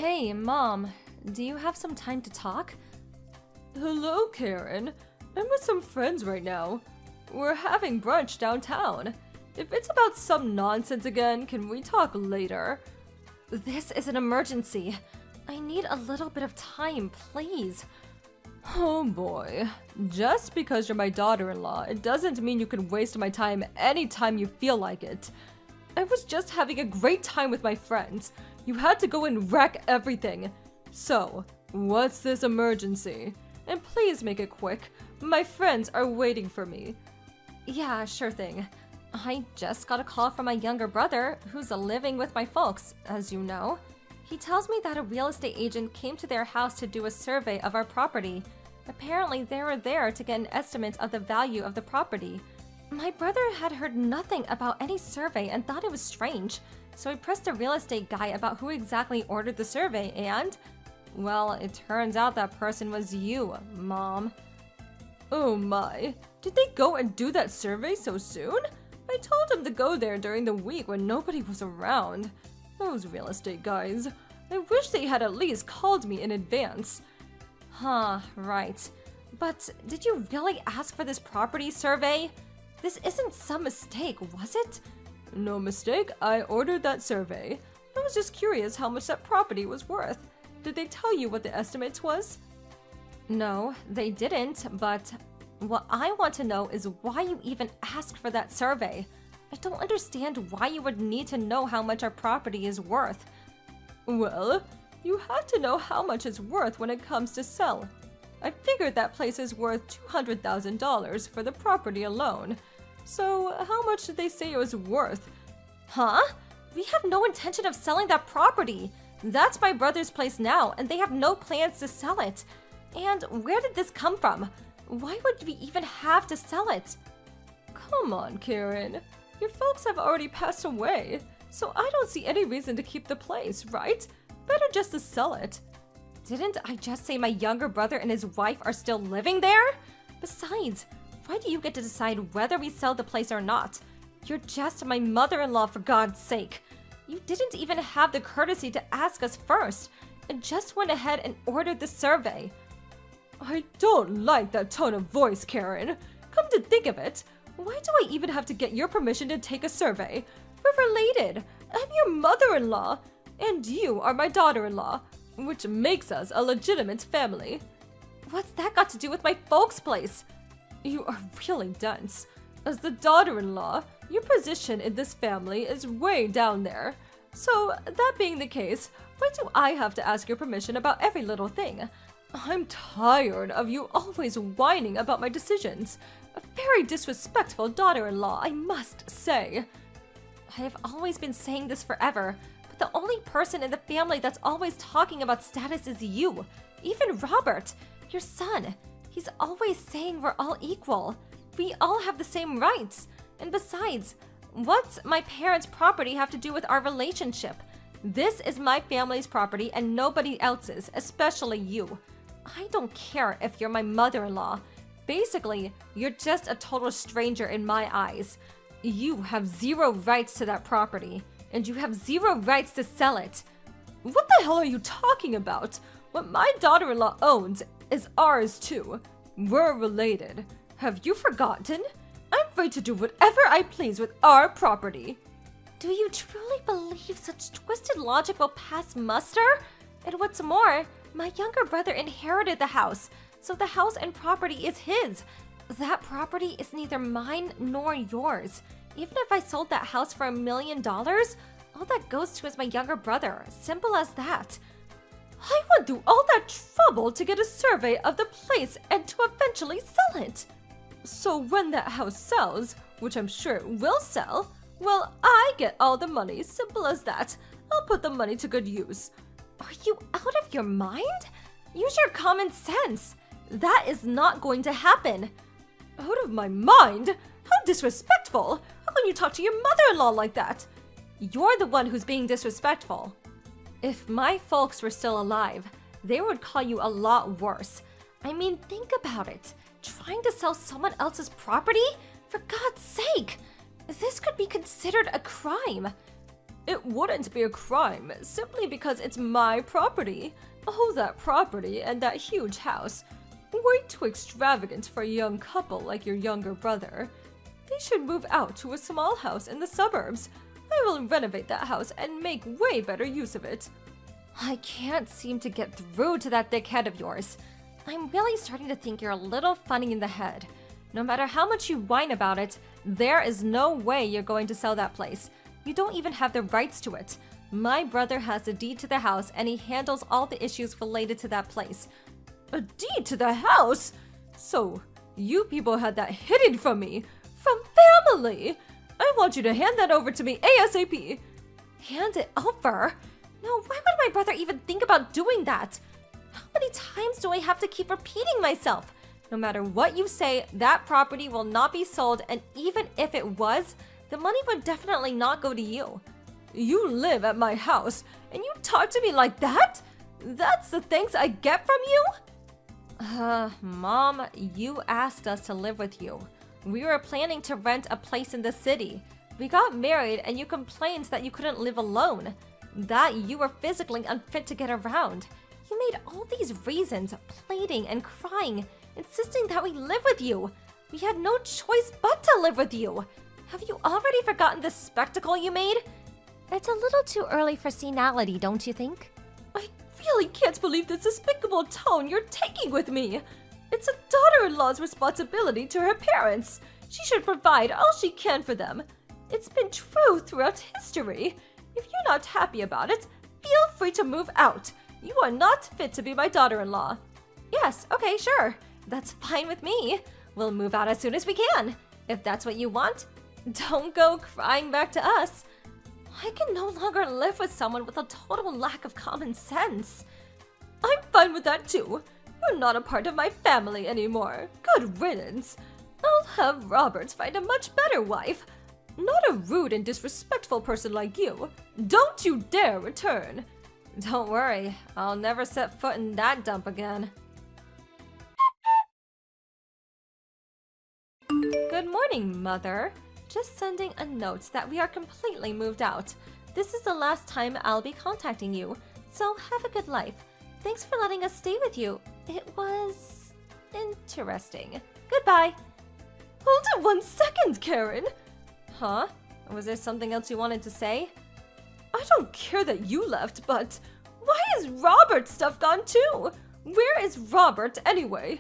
Hey, Mom, do you have some time to talk? Hello, Karen. I'm with some friends right now. We're having brunch downtown. If it's about some nonsense again, can we talk later? This is an emergency. I need a little bit of time, please. Oh boy. Just because you're my daughter-in-law, it doesn't mean you can waste my time anytime you feel like it. I was just having a great time with my friends. You had to go and wreck everything. So, what's this emergency? And please make it quick. My friends are waiting for me. Yeah, sure thing. I just got a call from my younger brother, who's living with my folks, as you know. He tells me that a real estate agent came to their house to do a survey of our property. Apparently, they were there to get an estimate of the value of the property. My brother had heard nothing about any survey and thought it was strange, so he pressed the real estate guy about who exactly ordered the survey and, well, it turns out that person was you, Mom. Oh my, did they go and do that survey so soon? I told them to go there during the week when nobody was around. Those real estate guys. I wish they had at least called me in advance. Huh, right. But did you really ask for this property survey? This isn't some mistake, was it? No mistake, I ordered that survey. I was just curious how much that property was worth. Did they tell you what the estimate was? No, they didn't, but what I want to know is why you even asked for that survey. I don't understand why you would need to know how much our property is worth. Well, you have to know how much it's worth when it comes to sell. I figured that place is worth $200,000 for the property alone. So, how much did they say it was worth? Huh? We have no intention of selling that property. That's my brother's place now, and they have no plans to sell it. And where did this come from? Why would we even have to sell it? Come on, Karen. Your folks have already passed away, so I don't see any reason to keep the place, right? Better just to sell it. Didn't I just say my younger brother and his wife are still living there? Besides, why do you get to decide whether we sell the place or not? You're just my mother-in-law, for God's sake. You didn't even have the courtesy to ask us first, and just went ahead and ordered the survey. I don't like that tone of voice, Karen. Come to think of it, why do I even have to get your permission to take a survey? We're related. I'm your mother-in-law, and you are my daughter-in-law, which makes us a legitimate family. What's that got to do with my folks' place? You are really dense. As the daughter-in-law, your position in this family is way down there. So, that being the case, why do I have to ask your permission about every little thing? I'm tired of you always whining about my decisions. A very disrespectful daughter-in-law, I must say. I have always been saying this forever, but the only person in the family that's always talking about status is you. Even Robert, your son. He's always saying we're all equal. We all have the same rights. And besides, what's my parents' property have to do with our relationship? This is my family's property and nobody else's, especially you. I don't care if you're my mother-in-law. Basically, you're just a total stranger in my eyes. You have zero rights to that property, and you have zero rights to sell it. What the hell are you talking about? What my daughter-in-law owns is ours too. We're related. Have you forgotten? I'm free to do whatever I please with our property. Do you truly believe such twisted logic will pass muster? And what's more, my younger brother inherited the house, so the house and property is his. That property is neither mine nor yours. Even if I sold that house for $1 million, all that goes to is my younger brother. Simple as that. I went through all that trouble to get a survey of the place and to eventually sell it. So when that house sells, which I'm sure it will sell, well, I get all the money, simple as that. I'll put the money to good use. Are you out of your mind? Use your common sense. That is not going to happen. Out of my mind? How disrespectful! How can you talk to your mother-in-law like that? You're the one who's being disrespectful. If my folks were still alive, they would call you a lot worse. I mean, think about it. Trying to sell someone else's property? For God's sake! This could be considered a crime. It wouldn't be a crime simply because it's my property. Oh, that property and that huge house. Way too extravagant for a young couple like your younger brother. They should move out to a small house in the suburbs. I will renovate that house and make way better use of it. I can't seem to get through to that thick head of yours. I'm really starting to think you're a little funny in the head. No matter how much you whine about it, there is no way you're going to sell that place. You don't even have the rights to it. My brother has the deed to the house and he handles all the issues related to that place. A deed to the house? So, you people had that hidden from me? From family? I want you to hand that over to me ASAP. Hand it over? No, why would my brother even think about doing that? How many times do I have to keep repeating myself? No matter what you say, that property will not be sold, and even if it was, the money would definitely not go to you. You live at my house, and you talk to me like that? That's the thanks I get from you? Mom, you asked us to live with you. We were planning to rent a place in the city. We got married and you complained that you couldn't live alone, that you were physically unfit to get around. You made all these reasons, pleading and crying, insisting that we live with you. We had no choice but to live with you. Have you already forgotten the spectacle you made? It's a little too early for senility, don't you think? I really can't believe the despicable tone you're taking with me. It's a daughter-in-law's responsibility to her parents. She should provide all she can for them. It's been true throughout history. If you're not happy about it, feel free to move out. You are not fit to be my daughter-in-law. Yes, okay, sure. That's fine with me. We'll move out as soon as we can. If that's what you want, don't go crying back to us. I can no longer live with someone with a total lack of common sense. I'm fine with that too. You're not a part of my family anymore. Good riddance. I'll have Robert find a much better wife. Not a rude and disrespectful person like you. Don't you dare return. Don't worry, I'll never set foot in that dump again. Good morning, Mother. Just sending a note that we are completely moved out. This is the last time I'll be contacting you, so have a good life. Thanks for letting us stay with you. It was interesting. Goodbye. Hold it 1 second, Karen. Huh? Was there something else you wanted to say? I don't care that you left, but why is Robert's stuff gone too? Where is Robert anyway?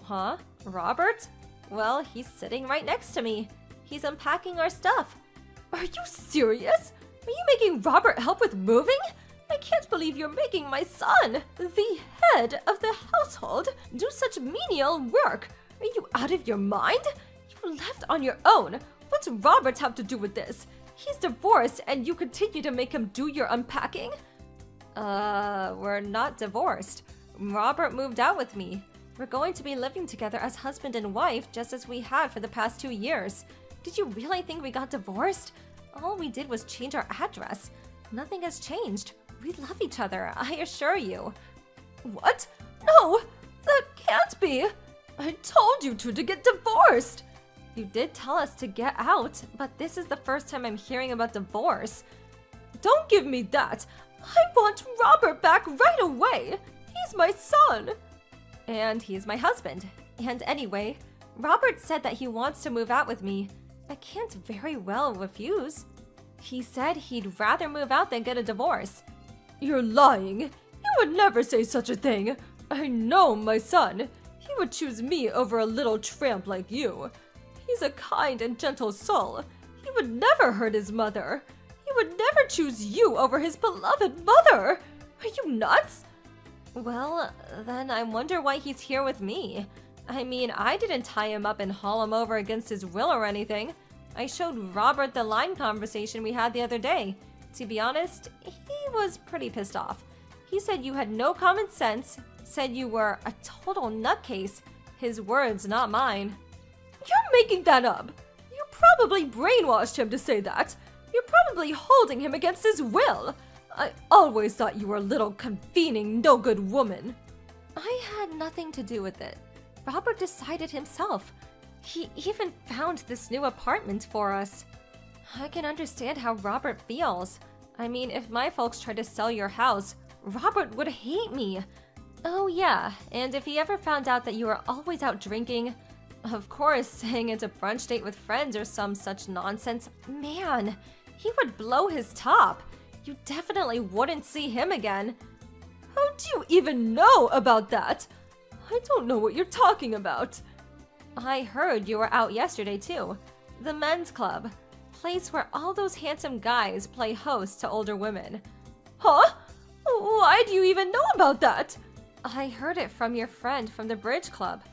Huh? Robert? Well, he's sitting right next to me. He's unpacking our stuff. Are you serious? Are you making Robert help with moving? I can't believe you're making my son, the head of the household, do such menial work. Are you out of your mind? You left on your own. What's Robert have to do with this? He's divorced and you continue to make him do your unpacking? We're not divorced. Robert moved out with me. We're going to be living together as husband and wife just as we had for the past 2 years. Did you really think we got divorced? All we did was change our address. Nothing has changed. We love each other, I assure you. What? No, that can't be. I told you two to get divorced. You did tell us to get out, but this is the first time I'm hearing about divorce. Don't give me that. I want Robert back right away. He's my son. And he's my husband. And anyway, Robert said that he wants to move out with me. I can't very well refuse. He said he'd rather move out than get a divorce. You're lying. You would never say such a thing. I know my son. He would choose me over a little tramp like you. He's a kind and gentle soul. He would never hurt his mother. He would never choose you over his beloved mother. Are you nuts? Well, then I wonder why he's here with me. I mean, I didn't tie him up and haul him over against his will or anything. I showed Robert the line conversation we had the other day. To be honest, he was pretty pissed off. He said you had no common sense, said you were a total nutcase. His words, not mine. You're making that up. You probably brainwashed him to say that. You're probably holding him against his will. I always thought you were a little convening, no-good woman. I had nothing to do with it. Robert decided himself. He even found this new apartment for us. I can understand how Robert feels. I mean, if my folks tried to sell your house, Robert would hate me. Oh yeah, and if he ever found out that you were always out drinking, of course, saying it's a brunch date with friends or some such nonsense, man, he would blow his top. You definitely wouldn't see him again. How do you even know about that? I don't know what you're talking about. I heard you were out yesterday too. The men's club. Place where all those handsome guys play host to older women. Huh? Why do you even know about that? I heard it from your friend from the bridge club.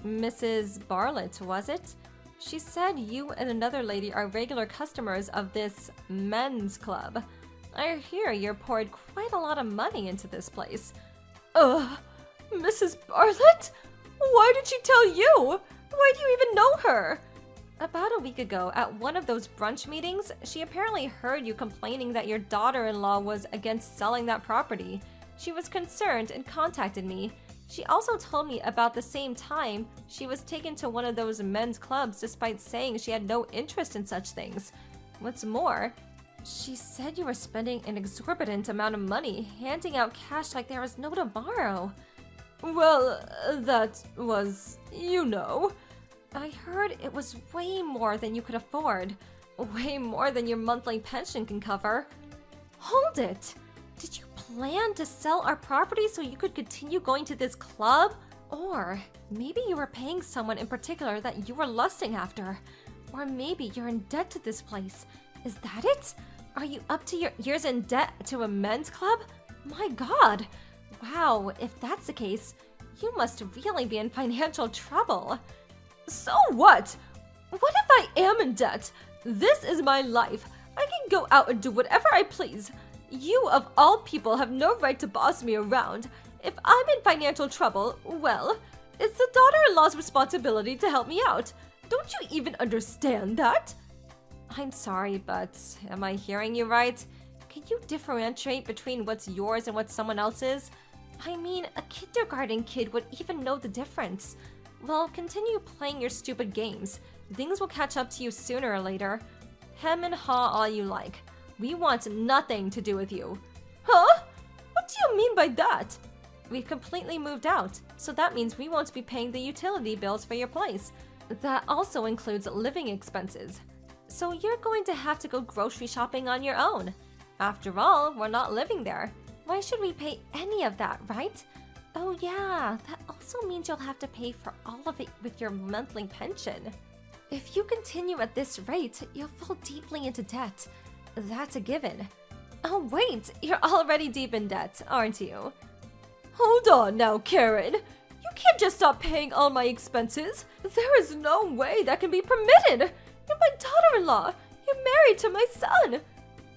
Mrs. Bartlett, was it? She said you and another lady are regular customers of this men's club. I hear you poured quite a lot of money into this place. Mrs. Bartlett? Why did she tell you? Why do you even know her? About a week ago, at one of those brunch meetings, she apparently heard you complaining that your daughter-in-law was against selling that property. She was concerned and contacted me. She also told me about the same time she was taken to one of those men's clubs despite saying she had no interest in such things. What's more, she said you were spending an exorbitant amount of money, handing out cash like there was no tomorrow. Well, that was, you know. I heard it was way more than you could afford. Way more than your monthly pension can cover. Hold it! Did you plan to sell our property so you could continue going to this club? Or maybe you were paying someone in particular that you were lusting after. Or maybe you're in debt to this place. Is that it? Are you up to your ears in debt to a men's club? My God! Wow, if that's the case, you must really be in financial trouble. So what? What if I am in debt? This is my life. I can go out and do whatever I please. You, of all people, have no right to boss me around. If I'm in financial trouble, well, it's the daughter-in-law's responsibility to help me out. Don't you even understand that? I'm sorry, but am I hearing you right? Can you differentiate between what's yours and what someone else's? I mean, a kindergarten kid would even know the difference. Well, continue playing your stupid games. Things will catch up to you sooner or later. Hem and haw all you like. We want nothing to do with you. Huh? What do you mean by that? We've completely moved out, so that means we won't be paying the utility bills for your place. That also includes living expenses. So you're going to have to go grocery shopping on your own. After all, we're not living there. Why should we pay any of that, right? Oh yeah, that also means you'll have to pay for all of it with your monthly pension. If you continue at this rate, you'll fall deeply into debt. That's a given. Oh wait, you're already deep in debt, aren't you? Hold on now, Karen. You can't just stop paying all my expenses. There is no way that can be permitted. You're my daughter-in-law. You're married to my son.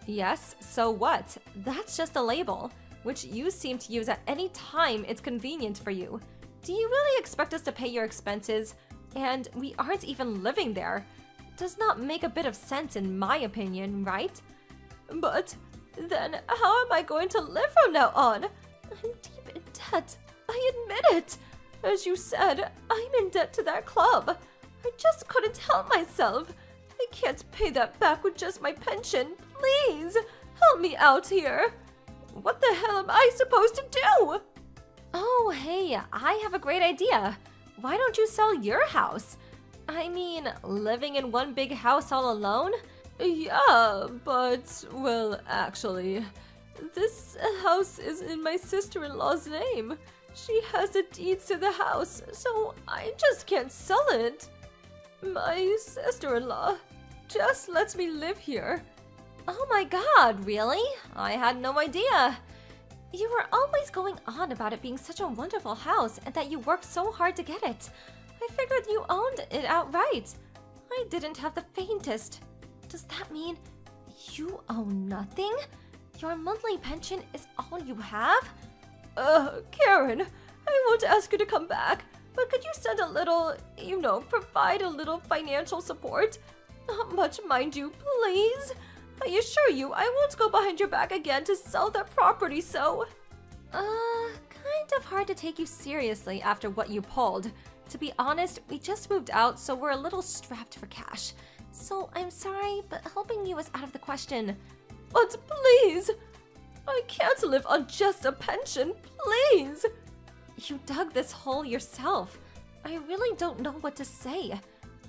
Yes, so what? That's just a label, which you seem to use at any time it's convenient for you. Do you really expect us to pay your expenses? And we aren't even living there. Does not make a bit of sense in my opinion, right? But then how am I going to live from now on? I'm deep in debt. I admit it. As you said, I'm in debt to that club. I just couldn't help myself. I can't pay that back with just my pension. Please, help me out here. What the hell am I supposed to do? Oh, hey, I have a great idea. Why don't you sell your house? I mean, living in one big house all alone? Yeah, but, well, actually, this house is in my sister-in-law's name. She has the deeds to the house, so I just can't sell it. My sister-in-law just lets me live here. Oh my God, really? I had no idea. You were always going on about it being such a wonderful house and that you worked so hard to get it. I figured you owned it outright. I didn't have the faintest. Does that mean you own nothing? Your monthly pension is all you have? Karen, I won't ask you to come back, but could you send a little, provide a little financial support? Not much, mind you, please. I assure you, I won't go behind your back again to sell that property, so... Kind of hard to take you seriously after what you pulled. To be honest, we just moved out, so we're a little strapped for cash. So I'm sorry, but helping you is out of the question. But please, I can't live on just a pension, please. You dug this hole yourself. I really don't know what to say.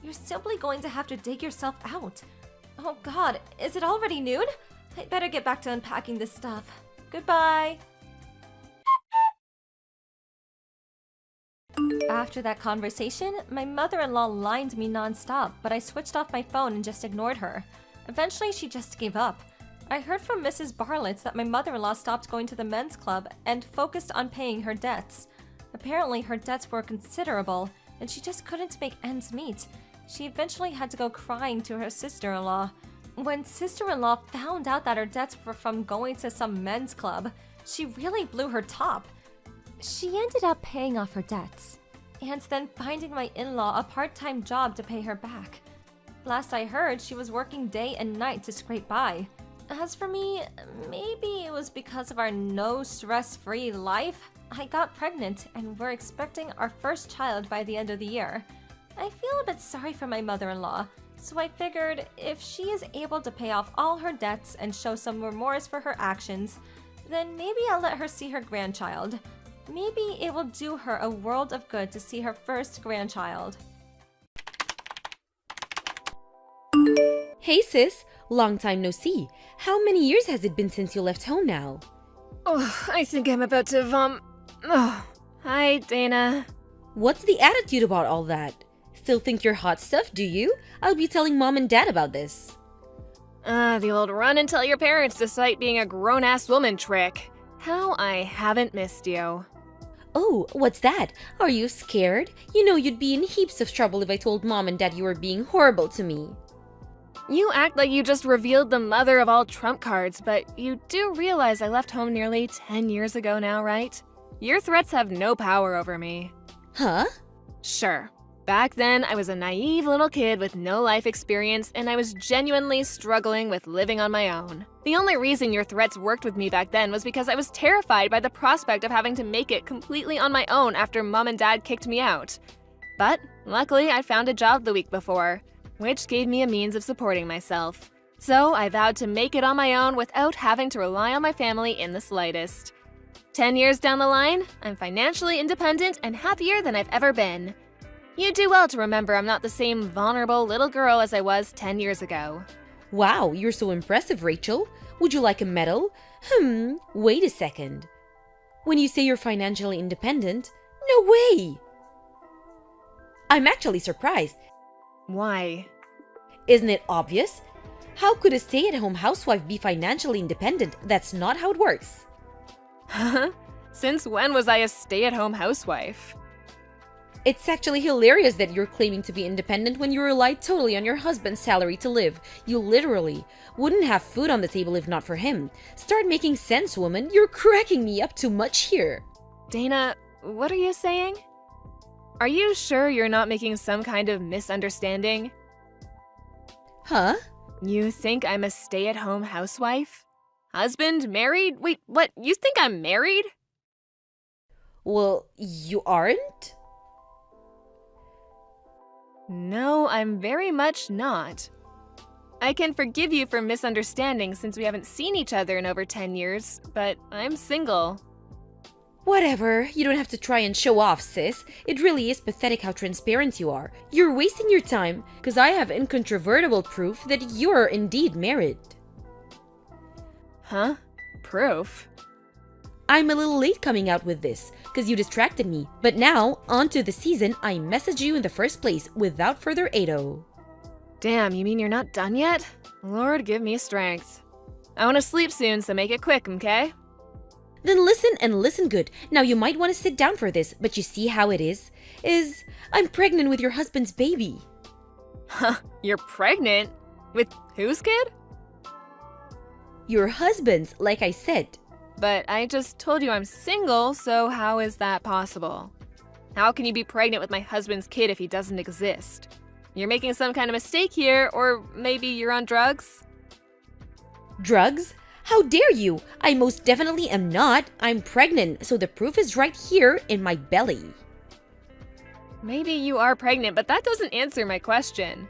You're simply going to have to dig yourself out. Oh God, is it already noon? I better get back to unpacking this stuff. Goodbye. After that conversation, my mother-in-law lined me non-stop, but I switched off my phone and just ignored her. Eventually, she just gave up. I heard from Mrs. Bartlett's that my mother-in-law stopped going to the men's club and focused on paying her debts. Apparently, her debts were considerable, and she just couldn't make ends meet. She eventually had to go crying to her sister-in-law. When sister-in-law found out that her debts were from going to some men's club, she really blew her top. She ended up paying off her debts, and then finding my in-law a part-time job to pay her back. Last I heard, she was working day and night to scrape by. As for me, maybe it was because of our no stress-free life. I got pregnant, and we're expecting our first child by the end of the year. I feel a bit sorry for my mother-in-law, so I figured if she is able to pay off all her debts and show some remorse for her actions, then maybe I'll let her see her grandchild. Maybe it will do her a world of good to see her first grandchild. Hey sis, long time no see. How many years has it been since you left home now? Oh, I think I'm about to Oh, hi, Dana. What's the attitude about all that? Still think you're hot stuff, do you? I'll be telling mom and dad about this. The old run and tell your parents despite being a grown-ass woman trick. How I haven't missed you. Oh, what's that? Are you scared? You know you'd be in heaps of trouble if I told mom and dad you were being horrible to me. You act like you just revealed the mother of all trump cards, but you do realize I left home nearly 10 years ago now, right? Your threats have no power over me. Huh? Sure. Back then, I was a naive little kid with no life experience, and I was genuinely struggling with living on my own. The only reason your threats worked with me back then was because I was terrified by the prospect of having to make it completely on my own after mom and dad kicked me out. But luckily, I found a job the week before, which gave me a means of supporting myself. So I vowed to make it on my own without having to rely on my family in the slightest. 10 years down the line, I'm financially independent and happier than I've ever been. You do well to remember I'm not the same vulnerable little girl as I was 10 years ago. Wow, you're so impressive, Rachel. Would you like a medal? Wait a second. When you say you're financially independent, no way! I'm actually surprised. Why? Isn't it obvious? How could a stay-at-home housewife be financially independent? That's not how it works. Huh? Since when was I a stay-at-home housewife? It's actually hilarious that you're claiming to be independent when you rely totally on your husband's salary to live. You literally wouldn't have food on the table if not for him. Start making sense, woman. You're cracking me up too much here. Dana, what are you saying? Are you sure you're not making some kind of misunderstanding? Huh? You think I'm a stay-at-home housewife? Husband? Married? Wait, what? You think I'm married? Well, you aren't? No, I'm very much not. I can forgive you for misunderstanding since we haven't seen each other in over 10 years, but I'm single. Whatever, you don't have to try and show off, sis. It really is pathetic how transparent you are. You're wasting your time, because I have incontrovertible proof that you're indeed married. Huh? Proof? I'm a little late coming out with this, because you distracted me. But now, on to the season I messaged you in the first place, without further ado. Damn, you mean you're not done yet? Lord, give me strength. I want to sleep soon, so make it quick, okay? Then listen and listen good. Now you might want to sit down for this, but you see how it is? I'm pregnant with your husband's baby. Huh, you're pregnant? With whose kid? Your husband's, like I said. But I just told you I'm single, so how is that possible? How can you be pregnant with my husband's kid if he doesn't exist? You're making some kind of mistake here, or maybe you're on drugs? Drugs? How dare you? I most definitely am not. I'm pregnant, so the proof is right here in my belly. Maybe you are pregnant, but that doesn't answer my question.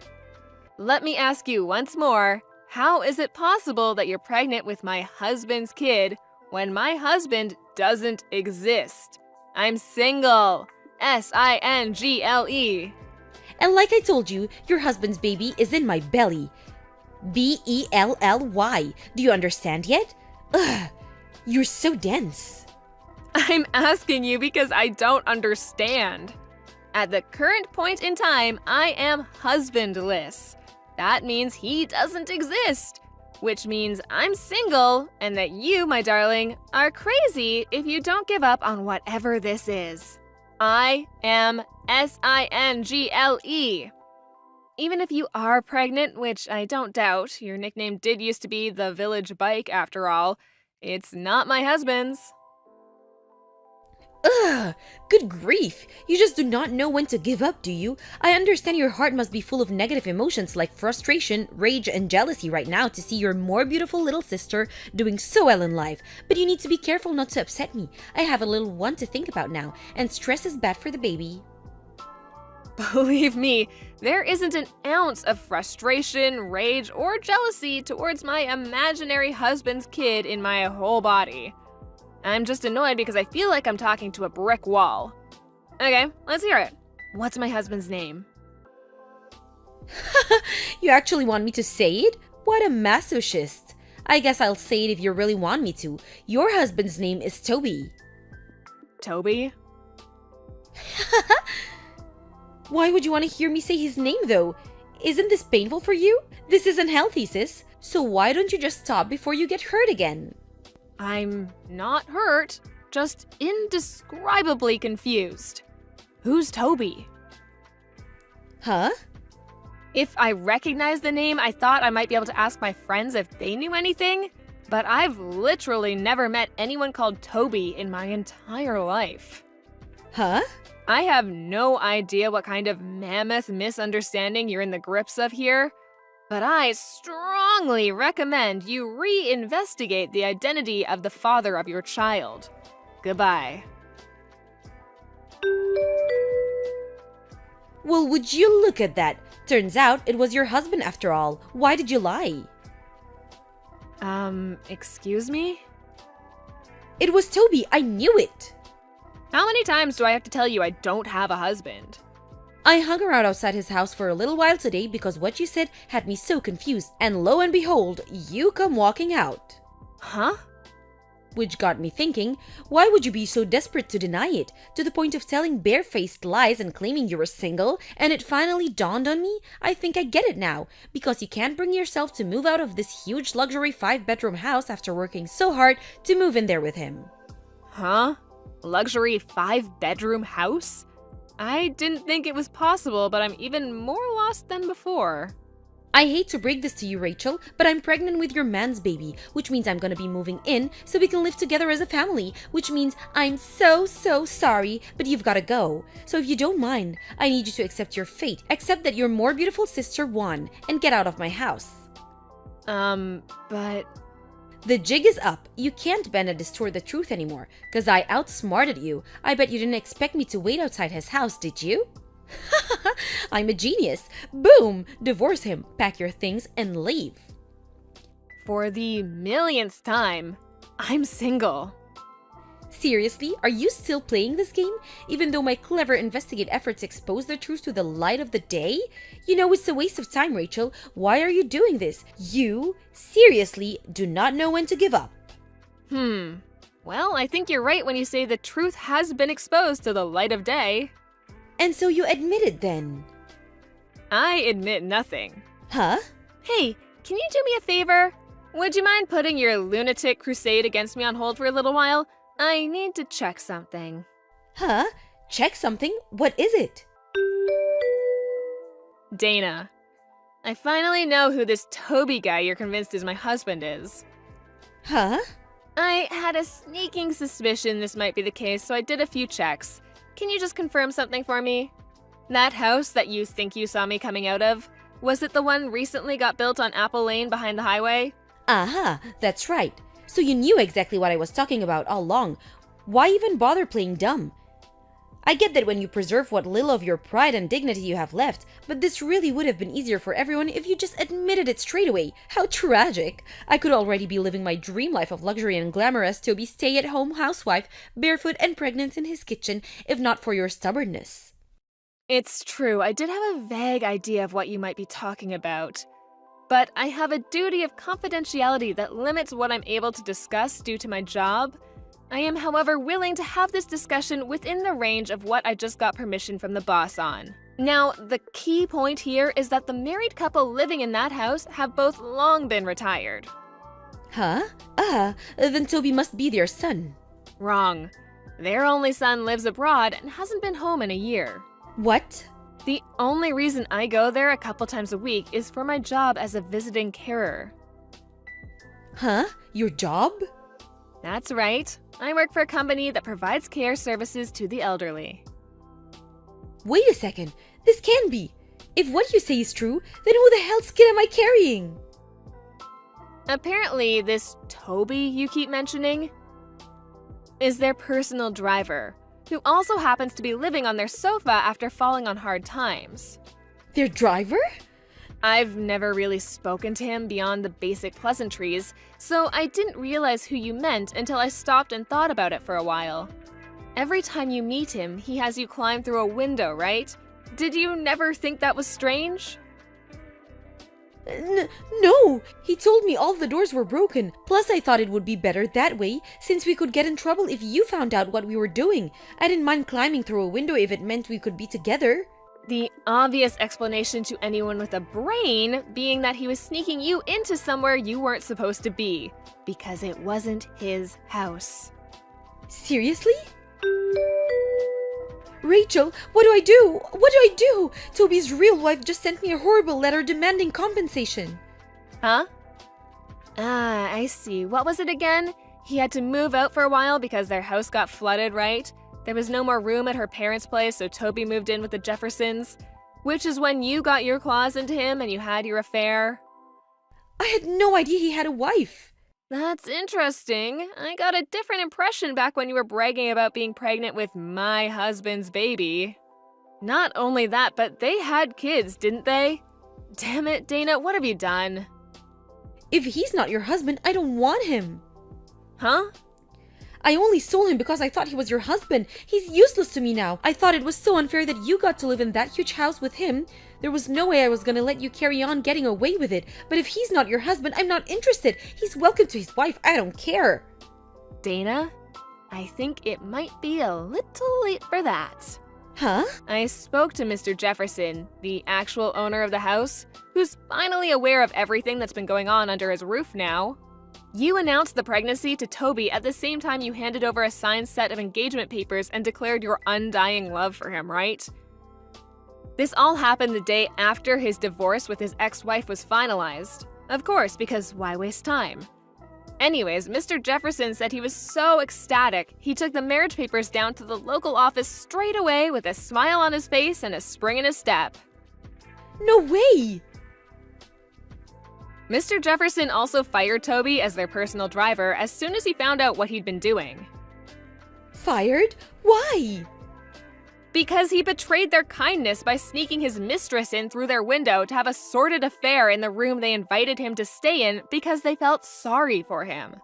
Let me ask you once more, How is it possible that you're pregnant with my husband's kid when my husband doesn't exist? I'm single. S-I-N-G-L-E. And like I told you, your husband's baby is in my belly. B-E-L-L-Y. Do you understand yet? Ugh, you're so dense. I'm asking you because I don't understand. At the current point in time, I am husbandless. That means he doesn't exist, which means I'm single and that you, my darling, are crazy if you don't give up on whatever this is. I am S-I-N-G-L-E. Even if you are pregnant, which I don't doubt, your nickname did used to be the Village Bike after all, it's not my husband's. Ugh, good grief. You just do not know when to give up, do you? I understand your heart must be full of negative emotions like frustration, rage, and jealousy right now to see your more beautiful little sister doing so well in life. But you need to be careful not to upset me. I have a little one to think about now, and stress is bad for the baby. Believe me, there isn't an ounce of frustration, rage, or jealousy towards my imaginary husband's kid in my whole body. I'm just annoyed because I feel like I'm talking to a brick wall. Okay, let's hear it. What's my husband's name? You actually want me to say it? What a masochist. I guess I'll say it if you really want me to. Your husband's name is Toby. Toby? Why would you want to hear me say his name, though? Isn't this painful for you? This isn't healthy, sis. So why don't you just stop before you get hurt again? I'm not hurt, just indescribably confused. Who's Toby? Huh? If I recognized the name, I thought I might be able to ask my friends if they knew anything, but I've literally never met anyone called Toby in my entire life. Huh? I have no idea what kind of mammoth misunderstanding you're in the grips of here, but I strongly recommend you reinvestigate the identity of the father of your child. Goodbye. Well, would you look at that? Turns out it was your husband after all. Why did you lie? Excuse me? It was Toby. I knew it. How many times do I have to tell you I don't have a husband? I hung around outside his house for a little while today because what you said had me so confused, and lo and behold, you come walking out. Huh? Which got me thinking, why would you be so desperate to deny it, to the point of telling barefaced lies and claiming you were single? And it finally dawned on me, I think I get it now, because you can't bring yourself to move out of this huge luxury 5-bedroom house after working so hard to move in there with him. Huh? Luxury 5-bedroom house? I didn't think it was possible, but I'm even more lost than before. I hate to break this to you, Rachel, but I'm pregnant with your man's baby, which means I'm gonna be moving in so we can live together as a family, which means I'm so sorry, but you've gotta go. So if you don't mind, I need you to accept your fate, accept that your more beautiful sister won, and get out of my house. But... The jig is up. You can't bend and distort the truth anymore, because I outsmarted you. I bet you didn't expect me to wait outside his house, did you? I'm a genius. Boom! Divorce him, pack your things, and leave. For the millionth time, I'm single. Seriously, are you still playing this game? Even though my clever investigate efforts expose the truth to the light of the day? You know it's a waste of time, Rachel. Why are you doing this? You, seriously, do not know when to give up. Well, I think you're right when you say the truth has been exposed to the light of day. And so you admit it then? I admit nothing. Huh? Hey, can you do me a favor? Would you mind putting your lunatic crusade against me on hold for a little while? I need to check something. Huh? Check something? What is it? Dana, I finally know who this Toby guy you're convinced is my husband is. Huh? I had a sneaking suspicion this might be the case, so I did a few checks. Can you just confirm something for me? That house that you think you saw me coming out of, was it the one recently got built on Apple Lane behind the highway? Aha, that's right. So you knew exactly what I was talking about all along. Why even bother playing dumb? I get that when you preserve what little of your pride and dignity you have left, but this really would have been easier for everyone if you just admitted it straight away. How tragic! I could already be living my dream life of luxury and glamour as Toby's stay-at-home housewife, barefoot and pregnant in his kitchen, if not for your stubbornness. It's true, I did have a vague idea of what you might be talking about. But I have a duty of confidentiality that limits what I'm able to discuss due to my job. I am, however, willing to have this discussion within the range of what I just got permission from the boss on. Now, the key point here is that the married couple living in that house have both long been retired. Huh? Then Toby must be their son. Wrong. Their only son lives abroad and hasn't been home in a year. What? The only reason I go there a couple times a week is for my job as a visiting carer. Huh? Your job? That's right. I work for a company that provides care services to the elderly. Wait a second. This can't be. If what you say is true, then who the hell's kid am I carrying? Apparently, this Toby you keep mentioning is their personal driver, who also happens to be living on their sofa after falling on hard times. Their driver? I've never really spoken to him beyond the basic pleasantries, so I didn't realize who you meant until I stopped and thought about it for a while. Every time you meet him, he has you climb through a window, right? Did you never think that was strange? No! He told me all the doors were broken. Plus, I thought it would be better that way, since we could get in trouble if you found out what we were doing. I didn't mind climbing through a window if it meant we could be together. The obvious explanation to anyone with a brain being that he was sneaking you into somewhere you weren't supposed to be, because it wasn't his house. Seriously? Rachel, what do I do? What do I do? Toby's real wife just sent me a horrible letter demanding compensation. Huh? Ah, I see. What was it again? He had to move out for a while because their house got flooded, right? There was no more room at her parents' place, so Toby moved in with the Jeffersons, which is when you got your claws into him and you had your affair. I had no idea he had a wife. That's interesting. I got a different impression back when you were bragging about being pregnant with my husband's baby. Not only that, but they had kids, didn't they? Damn it, Dana, what have you done? If he's not your husband, I don't want him. Huh? I only stole him because I thought he was your husband. He's useless to me now. I thought it was so unfair that you got to live in that huge house with him. There was no way I was gonna let you carry on getting away with it. But if he's not your husband, I'm not interested. He's welcome to his wife. I don't care. Dana, I think it might be a little late for that. Huh? I spoke to Mr. Jefferson, the actual owner of the house, who's finally aware of everything that's been going on under his roof now. You announced the pregnancy to Toby at the same time you handed over a signed set of engagement papers and declared your undying love for him, right? This all happened the day after his divorce with his ex-wife was finalized. Of course, because why waste time? Anyways, Mr. Jefferson said he was so ecstatic, he took the marriage papers down to the local office straight away with a smile on his face and a spring in his step. No way! Mr. Jefferson also fired Toby as their personal driver as soon as he found out what he'd been doing. Fired? Why? Because he betrayed their kindness by sneaking his mistress in through their window to have a sordid affair in the room they invited him to stay in because they felt sorry for him.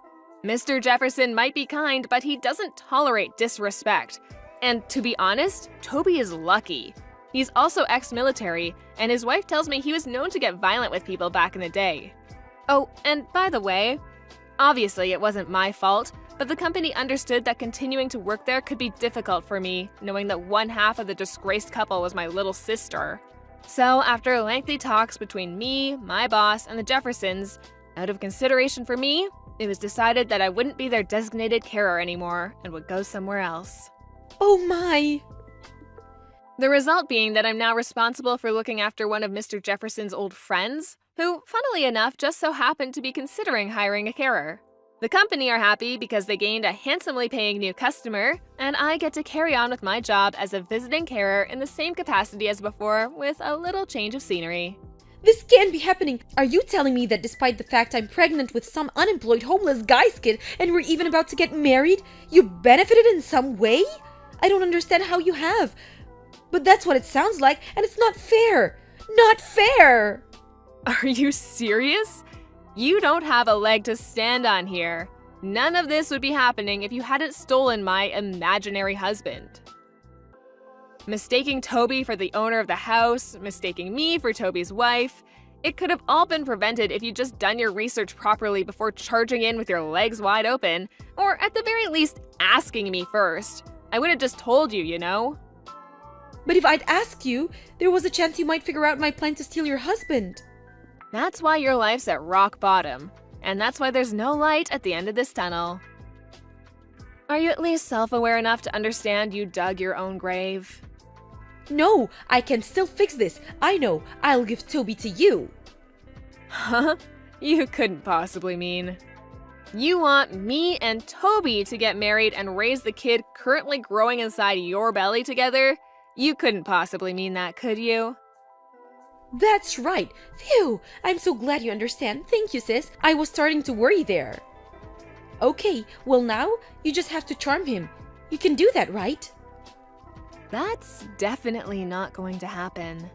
Mr. Jefferson might be kind, but he doesn't tolerate disrespect. And to be honest, Toby is lucky. He's also ex-military, and his wife tells me he was known to get violent with people back in the day. Oh, and by the way, obviously it wasn't my fault, but the company understood that continuing to work there could be difficult for me, knowing that one half of the disgraced couple was my little sister. So after lengthy talks between me, my boss, and the Jeffersons, out of consideration for me, it was decided that I wouldn't be their designated carer anymore and would go somewhere else. Oh my! The result being that I'm now responsible for looking after one of Mr. Jefferson's old friends, who, funnily enough, just so happened to be considering hiring a carer. The company are happy because they gained a handsomely paying new customer, and I get to carry on with my job as a visiting carer in the same capacity as before, with a little change of scenery. This can't be happening. Are you telling me that despite the fact I'm pregnant with some unemployed homeless guy's kid and we're even about to get married, you benefited in some way? I don't understand how you have. But that's what it sounds like, and it's not fair. Not fair! Are you serious? You don't have a leg to stand on here. None of this would be happening if you hadn't stolen my imaginary husband. Mistaking Toby for the owner of the house, mistaking me for Toby's wife, it could have all been prevented if you'd just done your research properly before charging in with your legs wide open, or at the very least, asking me first. I would have just told you, you know? But if I'd asked you, there was a chance you might figure out my plan to steal your husband. That's why your life's at rock bottom, and that's why there's no light at the end of this tunnel. Are you at least self-aware enough to understand you dug your own grave? No, I can still fix this. I know. I'll give Toby to you. Huh? You couldn't possibly mean. You want me and Toby to get married and raise the kid currently growing inside your belly together? You couldn't possibly mean that, could you? That's right. Phew! I'm so glad you understand. Thank you, sis. I was starting to worry there. Okay, well now, you just have to charm him. You can do that, right? That's definitely not going to happen.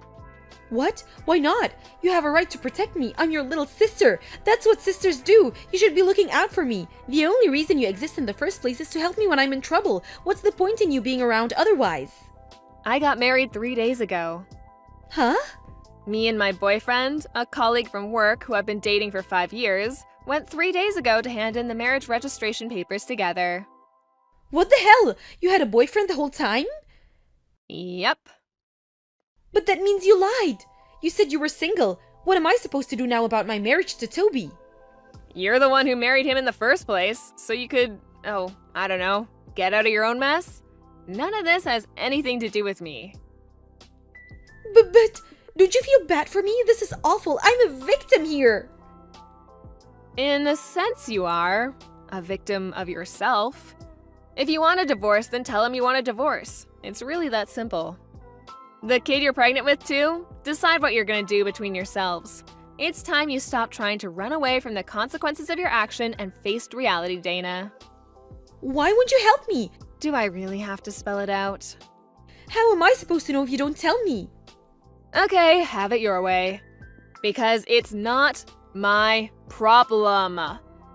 What? Why not? You have a right to protect me. I'm your little sister. That's what sisters do. You should be looking out for me. The only reason you exist in the first place is to help me when I'm in trouble. What's the point in you being around otherwise? I got married 3 days ago. Huh? Me and my boyfriend, a colleague from work who I've been dating for 5 years, went 3 days ago to hand in the marriage registration papers together. What the hell? You had a boyfriend the whole time? Yep. But that means you lied. You said you were single. What am I supposed to do now about my marriage to Toby? You're the one who married him in the first place, so you could, I don't know, get out of your own mess? None of this has anything to do with me. But don't you feel bad for me? This is awful. I'm a victim here. In a sense you are. A victim of yourself. If you want a divorce, then tell him you want a divorce. It's really that simple. The kid you're pregnant with too? Decide what you're gonna do between yourselves. It's time you stop trying to run away from the consequences of your action and faced reality, Dana. Why won't you help me? Do I really have to spell it out? How am I supposed to know if you don't tell me? Okay, have it your way. Because it's not my problem.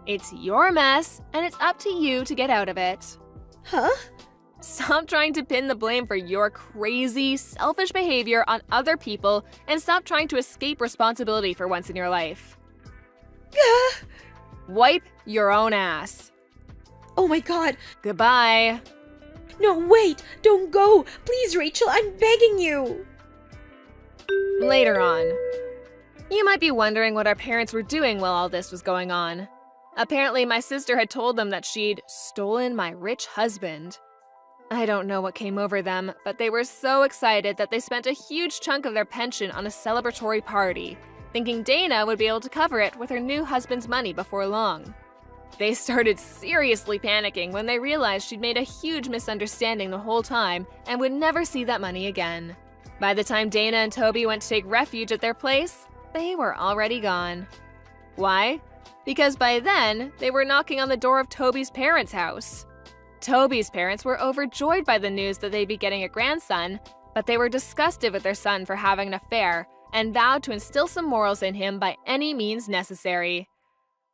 It's your mess, and it's up to you to get out of it. Huh? Stop trying to pin the blame for your crazy, selfish behavior on other people, and stop trying to escape responsibility for once in your life. Wipe your own ass. Oh my god. Goodbye. No, wait! Don't go! Please, Rachel, I'm begging you! Later on. You might be wondering what our parents were doing while all this was going on. Apparently, my sister had told them that she'd stolen my rich husband. I don't know what came over them, but they were so excited that they spent a huge chunk of their pension on a celebratory party, thinking Dana would be able to cover it with her new husband's money before long. They started seriously panicking when they realized she'd made a huge misunderstanding the whole time and would never see that money again. By the time Dana and Toby went to take refuge at their place, they were already gone. Why? Because by then, they were knocking on the door of Toby's parents' house. Toby's parents were overjoyed by the news that they'd be getting a grandson, but they were disgusted with their son for having an affair and vowed to instill some morals in him by any means necessary.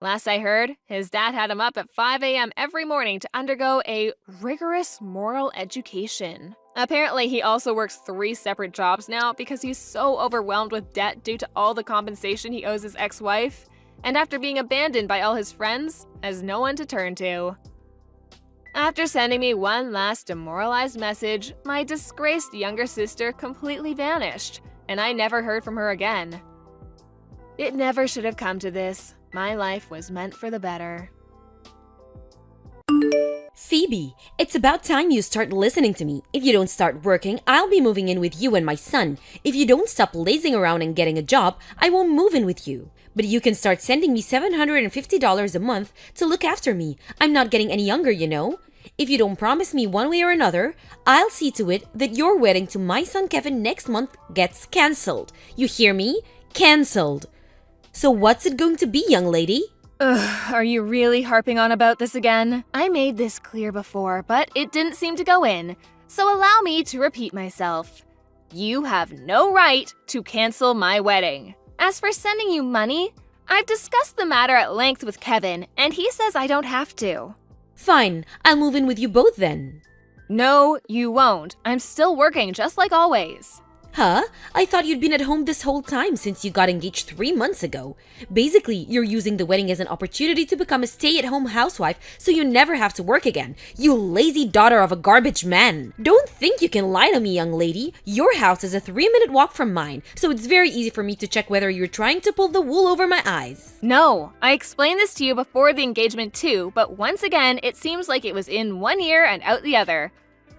Last I heard, his dad had him up at 5 a.m. every morning to undergo a rigorous moral education. Apparently, he also works 3 separate jobs now because he's so overwhelmed with debt due to all the compensation he owes his ex-wife, and after being abandoned by all his friends, has no one to turn to. After sending me one last demoralized message, my disgraced younger sister completely vanished, and I never heard from her again. It never should have come to this. My life was meant for the better. Phoebe, it's about time you start listening to me. If you don't start working, I'll be moving in with you and my son. If you don't stop lazing around and getting a job, I won't move in with you. But you can start sending me $750 a month to look after me. I'm not getting any younger, you know. If you don't promise me one way or another, I'll see to it that your wedding to my son Kevin next month gets cancelled. You hear me? Cancelled. So what's it going to be, young lady? Ugh, are you really harping on about this again? I made this clear before, but it didn't seem to go in. So allow me to repeat myself. You have no right to cancel my wedding. As for sending you money, I've discussed the matter at length with Kevin, and he says I don't have to. Fine, I'll move in with you both then. No, you won't. I'm still working just like always. Huh? I thought you'd been at home this whole time since you got engaged 3 months ago. Basically, you're using the wedding as an opportunity to become a stay-at-home housewife so you never have to work again. You lazy daughter of a garbage man. Don't think you can lie to me, young lady. Your house is a 3-minute walk from mine, so it's very easy for me to check whether you're trying to pull the wool over my eyes. No, I explained this to you before the engagement too, but once again, it seems like it was in one ear and out the other.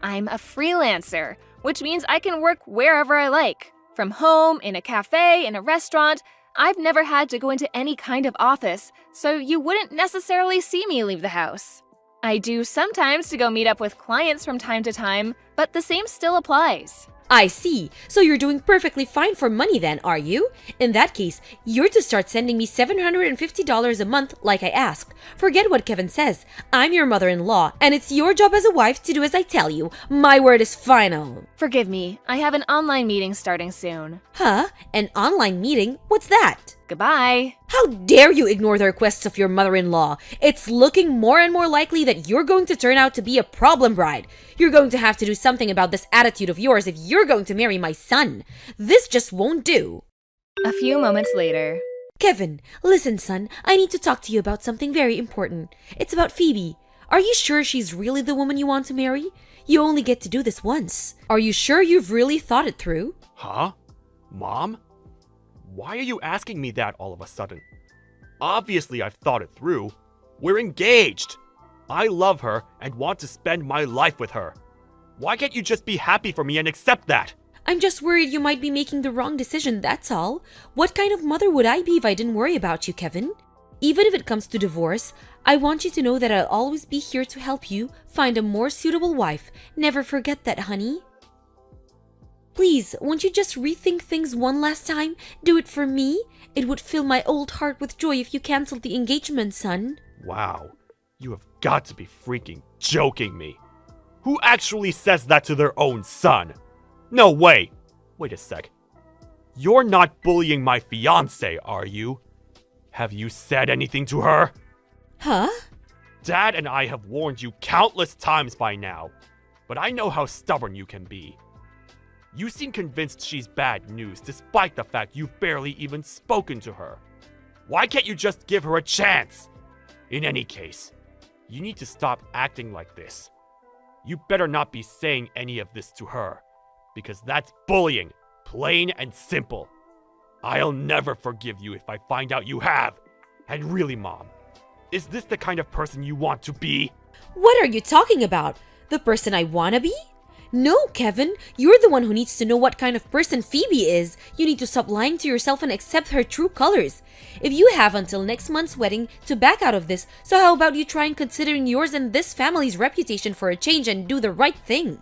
I'm a freelancer, which means I can work wherever I like. From home, in a cafe, in a restaurant. I've never had to go into any kind of office, so you wouldn't necessarily see me leave the house. I do sometimes to go meet up with clients from time to time, but the same still applies. I see. So you're doing perfectly fine for money then, are you? In that case, you're to start sending me $750 a month like I asked. Forget what Kevin says. I'm your mother-in-law, and it's your job as a wife to do as I tell you. My word is final. Forgive me, I have an online meeting starting soon. Huh? An online meeting? What's that? Goodbye. How dare you ignore the requests of your mother-in-law? It's looking more and more likely that you're going to turn out to be a problem bride. You're going to have to do something about this attitude of yours if you're going to marry my son. This just won't do. A few moments later. Kevin, listen, son. I need to talk to you about something very important. It's about Phoebe. Are you sure she's really the woman you want to marry? You only get to do this once. Are you sure you've really thought it through? Huh? Mom? Why are you asking me that all of a sudden? Obviously, I've thought it through. We're engaged. I love her and want to spend my life with her. Why can't you just be happy for me and accept that? I'm just worried you might be making the wrong decision, that's all. What kind of mother would I be if I didn't worry about you, Kevin? Even if it comes to divorce, I want you to know that I'll always be here to help you find a more suitable wife. Never forget that, honey. Please, won't you just rethink things one last time? Do it for me? It would fill my old heart with joy if you canceled the engagement, son. Wow, you have got to be freaking joking me. Who actually says that to their own son? No way! Wait a sec. You're not bullying my fiancé, are you? Have you said anything to her? Huh? Dad and I have warned you countless times by now, but I know how stubborn you can be. You seem convinced she's bad news despite the fact you've barely even spoken to her. Why can't you just give her a chance? In any case, you need to stop acting like this. You better not be saying any of this to her, because that's bullying, plain and simple. I'll never forgive you if I find out you have. And really, Mom, is this the kind of person you want to be? What are you talking about? The person I want to be? No, Kevin, you're the one who needs to know what kind of person Phoebe is. You need to stop lying to yourself and accept her true colors. If you have until next month's wedding to back out of this, so how about you try and considering yours and this family's reputation for a change and do the right thing?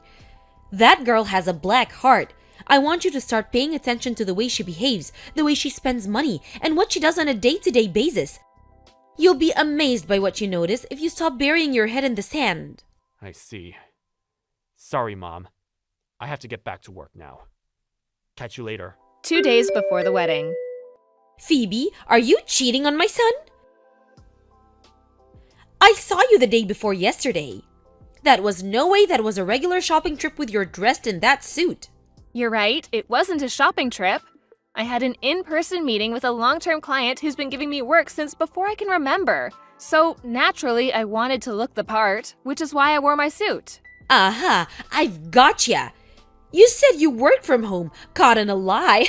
That girl has a black heart. I want you to start paying attention to the way she behaves, the way she spends money, and what she does on a day-to-day basis. You'll be amazed by what you notice if you stop burying your head in the sand. I see. Sorry, Mom. I have to get back to work now. Catch you later. 2 days before the wedding. Phoebe, are you cheating on my son? I saw you the day before yesterday. That was no way that was a regular shopping trip with you dressed in that suit. You're right, it wasn't a shopping trip. I had an in-person meeting with a long-term client who's been giving me work since before I can remember. So, naturally, I wanted to look the part, which is why I wore my suit. Aha, I've gotcha. You said you worked from home, caught in a lie.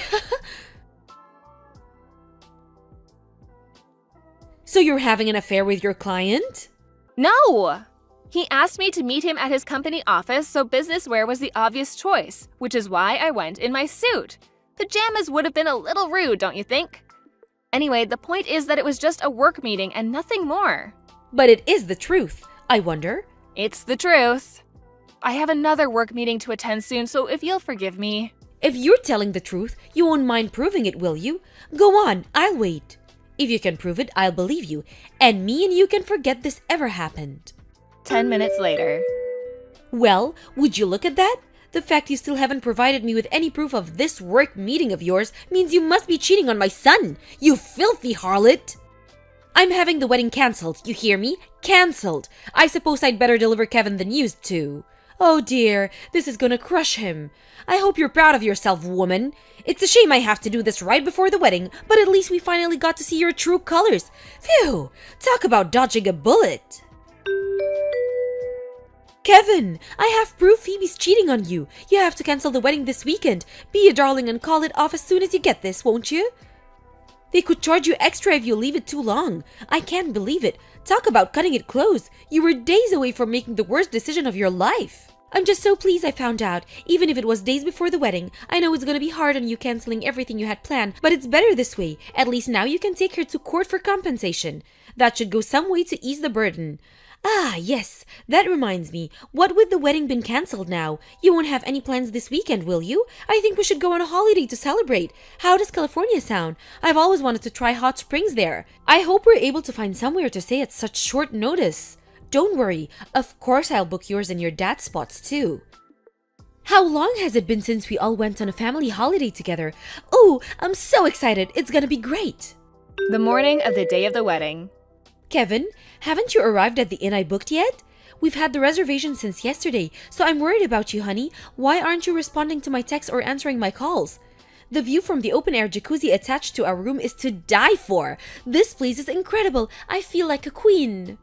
So you're having an affair with your client? No! He asked me to meet him at his company office, so business wear was the obvious choice, which is why I went in my suit. Pajamas would have been a little rude, don't you think? Anyway, the point is that it was just a work meeting and nothing more. But it is the truth, I wonder. It's the truth. I have another work meeting to attend soon, so if you'll forgive me. If you're telling the truth, you won't mind proving it, will you? Go on, I'll wait. If you can prove it, I'll believe you, and me and you can forget this ever happened. 10 minutes later. Well, would you look at that? The fact you still haven't provided me with any proof of this work meeting of yours means you must be cheating on my son, you filthy harlot! I'm having the wedding cancelled, you hear me? Cancelled! I suppose I'd better deliver Kevin the news too. Oh dear, this is gonna crush him. I hope you're proud of yourself, woman. It's a shame I have to do this right before the wedding, but at least we finally got to see your true colors. Phew! Talk about dodging a bullet! Kevin, I have proof Phoebe's cheating on you. You have to cancel the wedding this weekend. Be a darling and call it off as soon as you get this, won't you? They could charge you extra if you leave it too long. I can't believe it. Talk about cutting it close. You were days away from making the worst decision of your life. I'm just so pleased I found out, even if it was days before the wedding. I know it's gonna be hard on you canceling everything you had planned, but it's better this way. At least now you can take her to court for compensation. That should go some way to ease the burden. Ah, yes, that reminds me. What with the wedding been cancelled now? You won't have any plans this weekend, will you? I think we should go on a holiday to celebrate. How does California sound? I've always wanted to try hot springs there. I hope we're able to find somewhere to stay at such short notice. Don't worry, of course I'll book yours and your dad's spots too. How long has it been since we all went on a family holiday together? Oh, I'm so excited. It's gonna be great. The morning of the day of the wedding. Kevin, haven't you arrived at the inn I booked yet? We've had the reservation since yesterday, so I'm worried about you, honey. Why aren't you responding to my texts or answering my calls? The view from the open-air jacuzzi attached to our room is to die for. This place is incredible. I feel like a queen.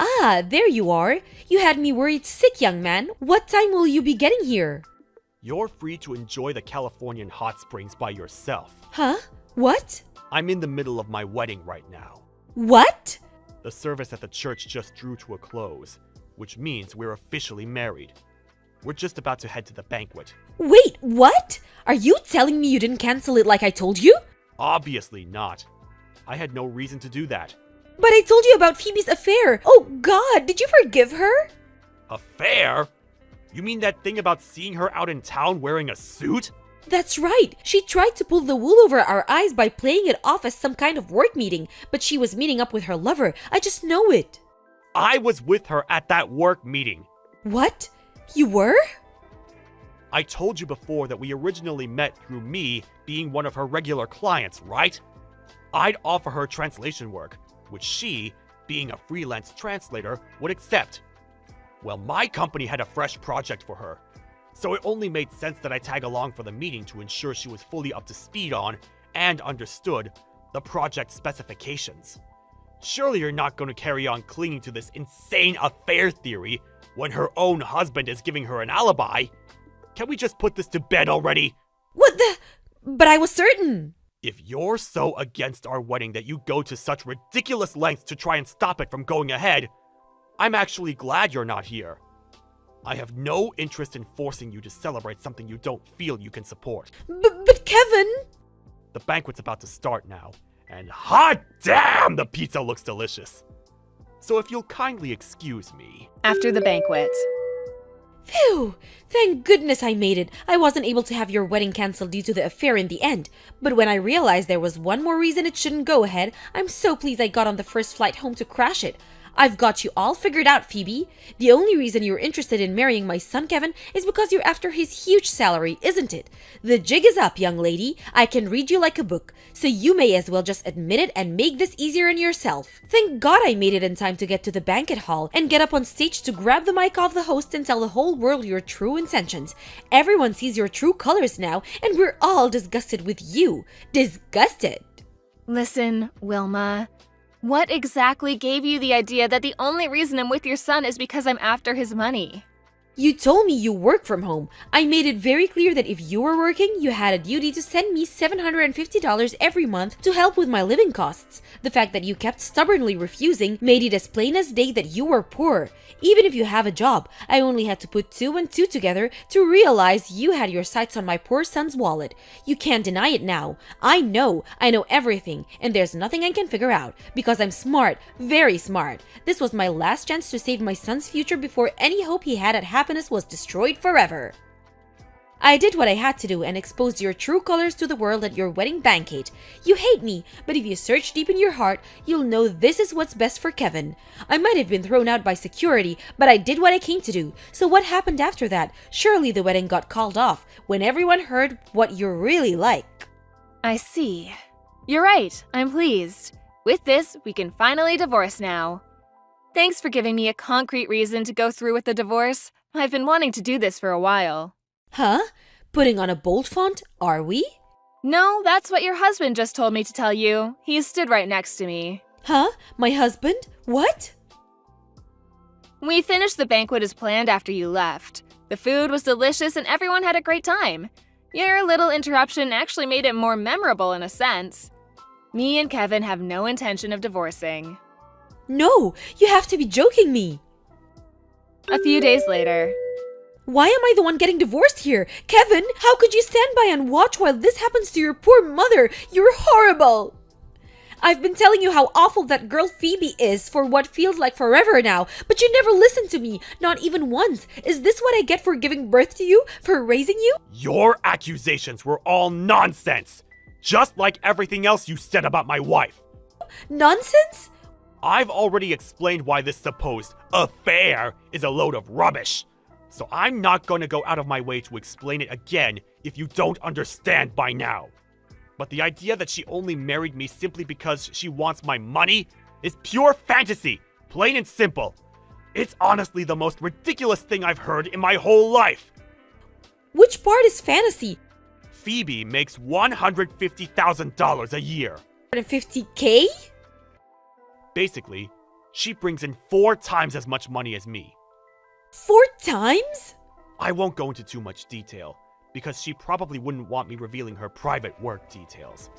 Ah, there you are. You had me worried sick, young man. What time will you be getting here? You're free to enjoy the Californian hot springs by yourself. Huh? What? I'm in the middle of my wedding right now. What? The service at the church just drew to a close, which means we're officially married. We're just about to head to the banquet. Wait, what? Are you telling me you didn't cancel it like I told you? Obviously not. I had no reason to do that. But I told you about Phoebe's affair. Oh God, did you forgive her? Affair? You mean that thing about seeing her out in town wearing a suit? That's right. She tried to pull the wool over our eyes by playing it off as some kind of work meeting, but she was meeting up with her lover. I just know it. I was with her at that work meeting. What? You were? I told you before that we originally met through me being one of her regular clients, right? I'd offer her translation work, which she, being a freelance translator, would accept. Well, my company had a fresh project for her, so it only made sense that I tag along for the meeting to ensure she was fully up to speed on, and understood, the project specifications. Surely you're not going to carry on clinging to this insane affair theory when her own husband is giving her an alibi. Can we just put this to bed already? What the? But I was certain. If you're so against our wedding that you go to such ridiculous lengths to try and stop it from going ahead, I'm actually glad you're not here. I have no interest in forcing you to celebrate something you don't feel you can support. But Kevin! The banquet's about to start now, and hot damn, the pizza looks delicious. So if you'll kindly excuse me. After the banquet. Phew! Thank goodness I made it. I wasn't able to have your wedding cancelled due to the affair in the end. But when I realized there was one more reason it shouldn't go ahead, I'm so pleased I got on the first flight home to crash it. I've got you all figured out, Phoebe. The only reason you're interested in marrying my son, Kevin, is because you're after his huge salary, isn't it? The jig is up, young lady. I can read you like a book, so you may as well just admit it and make this easier on yourself. Thank God I made it in time to get to the banquet hall and get up on stage to grab the mic off the host and tell the whole world your true intentions. Everyone sees your true colors now, and we're all disgusted with you. Disgusted. Listen, Wilma. What exactly gave you the idea that the only reason I'm with your son is because I'm after his money? You told me you work from home. I made it very clear that if you were working, you had a duty to send me $750 every month to help with my living costs. The fact that you kept stubbornly refusing made it as plain as day that you were poor. Even if you have a job, I only had to put 2 and 2 together to realize you had your sights on my poor son's wallet. You can't deny it now. I know everything, and there's nothing I can figure out, because I'm smart, very smart. This was my last chance to save my son's future before any hope he had at happiness was destroyed forever. I did what I had to do and exposed your true colors to the world at your wedding banquet. You hate me, but if you search deep in your heart, you'll know this is what's best for Kevin. I might have been thrown out by security, but I did what I came to do. So what happened after that? Surely the wedding got called off when everyone heard what you're really like. I see. You're right, I'm pleased. With this, we can finally divorce now. Thanks for giving me a concrete reason to go through with the divorce. I've been wanting to do this for a while. Huh? Putting on a bold font, are we? No, that's what your husband just told me to tell you. He stood right next to me. Huh? My husband? What? We finished the banquet as planned after you left. The food was delicious and everyone had a great time. Your little interruption actually made it more memorable in a sense. Me and Kevin have no intention of divorcing. No, you have to be joking me. A few days later. Why am I the one getting divorced here? Kevin, how could you stand by and watch while this happens to your poor mother? You're horrible! I've been telling you how awful that girl Phoebe is for what feels like forever now, but you never listen to me, not even once. Is this what I get for giving birth to you? For raising you? Your accusations were all nonsense! Just like everything else you said about my wife. Nonsense? I've already explained why this supposed affair is a load of rubbish. So I'm not going to go out of my way to explain it again if you don't understand by now. But the idea that she only married me simply because she wants my money is pure fantasy, plain and simple. It's honestly the most ridiculous thing I've heard in my whole life. Which part is fantasy? Phoebe makes $150,000 a year. 150K? Basically, she brings in 4 times as much money as me. 4 times? I won't go into too much detail, because she probably wouldn't want me revealing her private work details.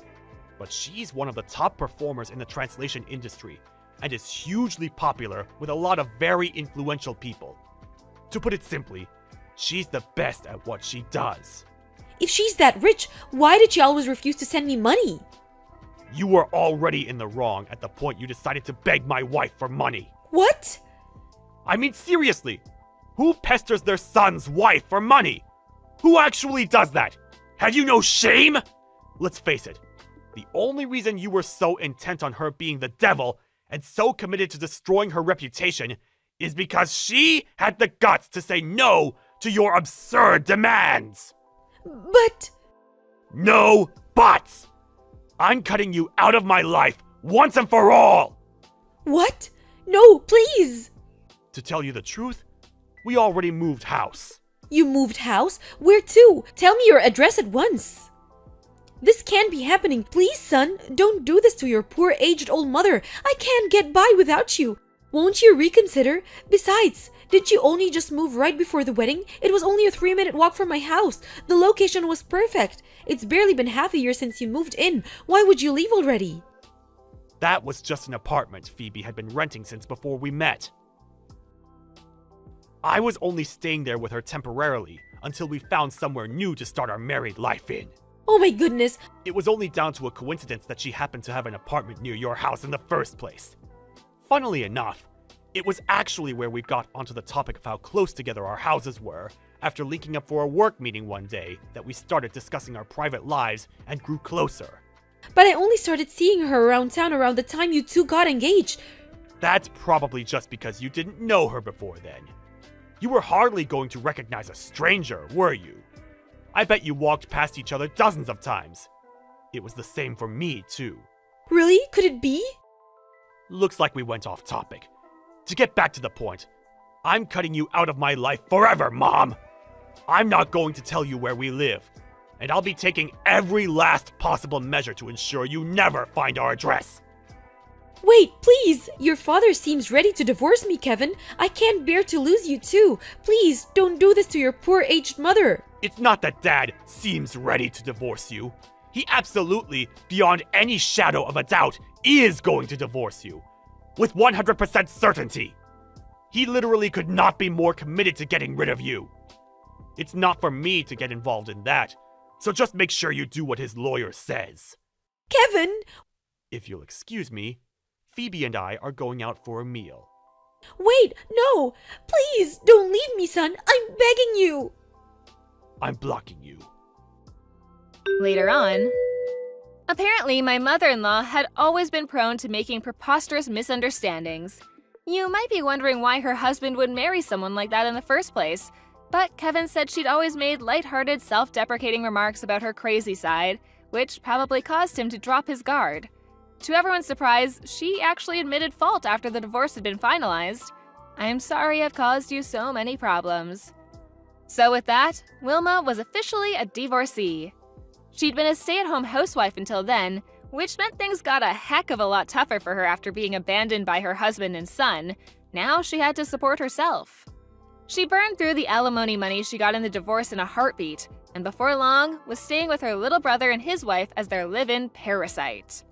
But she's one of the top performers in the translation industry, and is hugely popular with a lot of very influential people. To put it simply, she's the best at what she does. If she's that rich, why did she always refuse to send me money? You were already in the wrong at the point you decided to beg my wife for money. What? I mean, seriously, who pesters their son's wife for money? Who actually does that? Have you no shame? Let's face it, the only reason you were so intent on her being the devil and so committed to destroying her reputation is because she had the guts to say no to your absurd demands. But... No buts! I'm cutting you out of my life once and for all! What? No, please! To tell you the truth, we already moved house. You moved house? Where to? Tell me your address at once. This can't be happening. Please, son, don't do this to your poor aged old mother. I can't get by without you. Won't you reconsider? Besides, did you only just move right before the wedding? It was only a 3-minute walk from my house. The location was perfect. It's barely been half a year since you moved in. Why would you leave already? That was just an apartment Phoebe had been renting since before we met. I was only staying there with her temporarily until we found somewhere new to start our married life in. Oh my goodness. It was only down to a coincidence that she happened to have an apartment near your house in the first place. Funnily enough, it was actually where we got onto the topic of how close together our houses were after linking up for a work meeting one day that we started discussing our private lives and grew closer. But I only started seeing her around town around the time you two got engaged. That's probably just because you didn't know her before then. You were hardly going to recognize a stranger, were you? I bet you walked past each other dozens of times. It was the same for me, too. Really? Could it be? Looks like we went off topic. To get back to the point, I'm cutting you out of my life forever, Mom! I'm not going to tell you where we live, and I'll be taking every last possible measure to ensure you never find our address. Wait, please! Your father seems ready to divorce me, Kevin. I can't bear to lose you too. Please, don't do this to your poor aged mother. It's not that Dad seems ready to divorce you. He absolutely, beyond any shadow of a doubt, is going to divorce you. With 100% certainty. He literally could not be more committed to getting rid of you. It's not for me to get involved in that, so just make sure you do what his lawyer says. Kevin! If you'll excuse me, Phoebe and I are going out for a meal. Wait, no! Please, don't leave me, son! I'm begging you! I'm blocking you. Later on, apparently my mother-in-law had always been prone to making preposterous misunderstandings. You might be wondering why her husband would marry someone like that in the first place, but Kevin said she'd always made lighthearted, self-deprecating remarks about her crazy side, which probably caused him to drop his guard. To everyone's surprise, she actually admitted fault after the divorce had been finalized. "I'm sorry I've caused you so many problems." So with that, Wilma was officially a divorcee. She'd been a stay-at-home housewife until then, which meant things got a heck of a lot tougher for her after being abandoned by her husband and son. Now she had to support herself. She burned through the alimony money she got in the divorce in a heartbeat, and before long was staying with her little brother and his wife as their live-in parasite.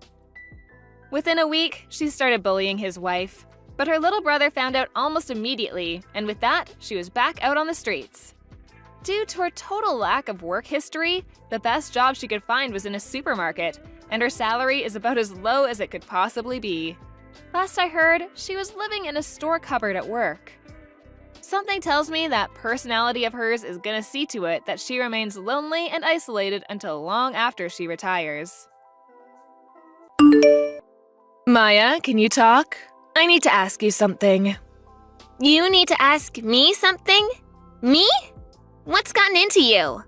Within a week, she started bullying his wife, but her little brother found out almost immediately, and with that, she was back out on the streets. Due to her total lack of work history, the best job she could find was in a supermarket, and her salary is about as low as it could possibly be. Last I heard, she was living in a store cupboard at work. Something tells me that personality of hers is gonna see to it that she remains lonely and isolated until long after she retires. Maya, can you talk? I need to ask you something. You need to ask me something? Me? What's gotten into you?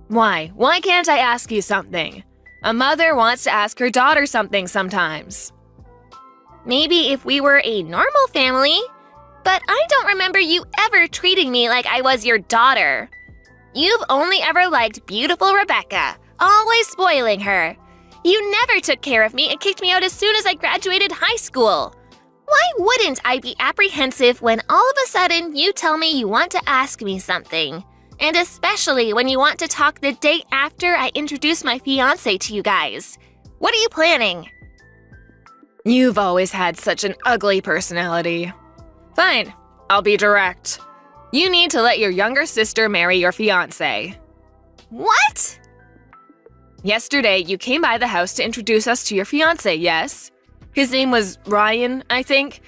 Why? Why can't I ask you something? A mother wants to ask her daughter something sometimes. Maybe if we were a normal family, but I don't remember you ever treating me like I was your daughter. You've only ever liked beautiful Rebecca, always spoiling her. You never took care of me and kicked me out as soon as I graduated high school. Why wouldn't I be apprehensive when all of a sudden you tell me you want to ask me something? And especially when you want to talk the day after I introduce my fiancé to you guys. What are you planning? You've always had such an ugly personality. Fine, I'll be direct. You need to let your younger sister marry your fiancé. What? Yesterday, you came by the house to introduce us to your fiancé, yes? His name was Ryan, I think.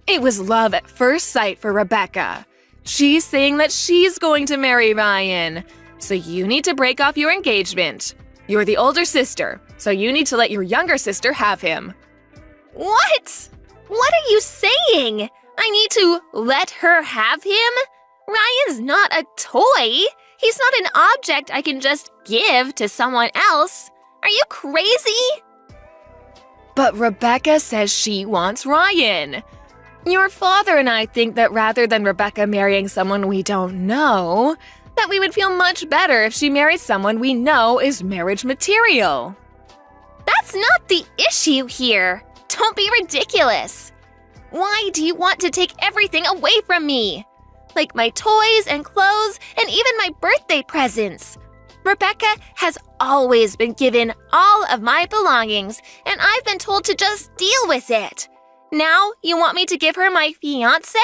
It was love at first sight for Rebecca. She's saying that she's going to marry Ryan. So you need to break off your engagement. You're the older sister, so you need to let your younger sister have him. What? What are you saying? I need to let her have him? Ryan's not a toy. He's not an object I can just give to someone else. Are you crazy? But Rebecca says she wants Ryan. Your father and I think that rather than Rebecca marrying someone we don't know, that we would feel much better if she married someone we know is marriage material. That's not the issue here. Don't be ridiculous. Why do you want to take everything away from me? Like my toys and clothes and even my birthday presents. Rebecca has always been given all of my belongings, and I've been told to just deal with it. Now you want me to give her my fiancé?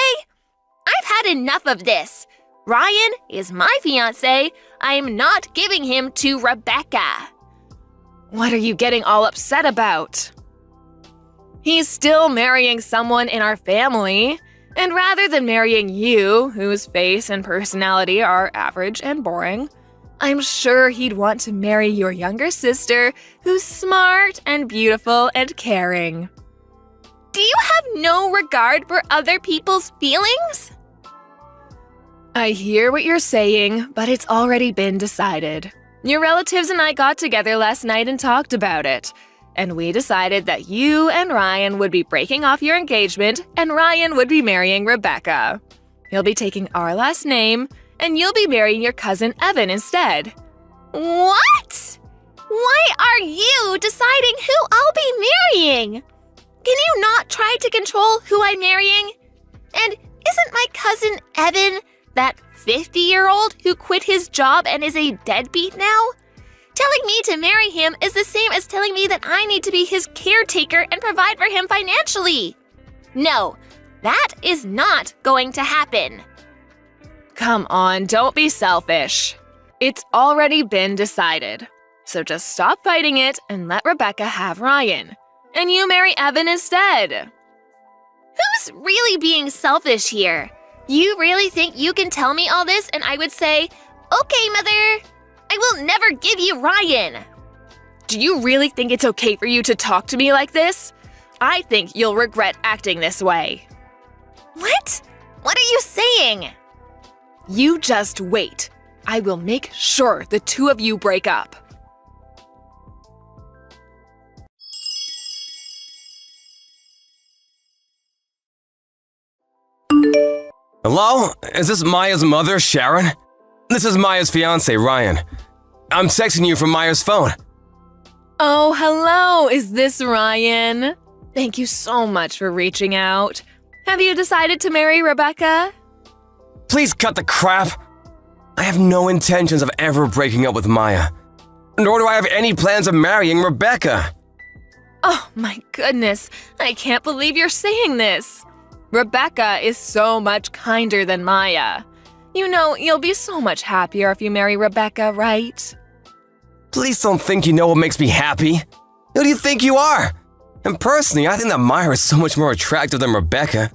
I've had enough of this. Ryan is my fiancé. I'm not giving him to Rebecca. What are you getting all upset about? He's still marrying someone in our family. And rather than marrying you, whose face and personality are average and boring, I'm sure he'd want to marry your younger sister, who's smart and beautiful and caring. Do you have no regard for other people's feelings? I hear what you're saying, but it's already been decided. Your relatives and I got together last night and talked about it. And we decided that you and Ryan would be breaking off your engagement and Ryan would be marrying Rebecca. He'll be taking our last name, and you'll be marrying your cousin Evan instead. What? Why are you deciding who I'll be marrying? Can you not try to control who I'm marrying? And isn't my cousin Evan that 50-year-old who quit his job and is a deadbeat now? Telling me to marry him is the same as telling me that I need to be his caretaker and provide for him financially. No, that is not going to happen. Come on, don't be selfish. It's already been decided. So just stop fighting it and let Rebecca have Ryan. And you marry Evan instead. Who's really being selfish here? You really think you can tell me all this and I would say, Okay, Mother. I will never give you Ryan. Do you really think it's okay for you to talk to me like this? I think you'll regret acting this way. What? What are you saying? You just wait. I will make sure the two of you break up. Hello? Is this Maya's mother, Sharon? This is Maya's fiance, Ryan. I'm texting you from Maya's phone. Oh, hello. Is this Ryan? Thank you so much for reaching out. Have you decided to marry Rebecca? Please cut the crap. I have no intentions of ever breaking up with Maya. Nor do I have any plans of marrying Rebecca. Oh my goodness. I can't believe you're saying this. Rebecca is so much kinder than Maya. You know, you'll be so much happier if you marry Rebecca, right? Please don't think you know what makes me happy. Who do you think you are? And personally, I think that Maya is so much more attractive than Rebecca.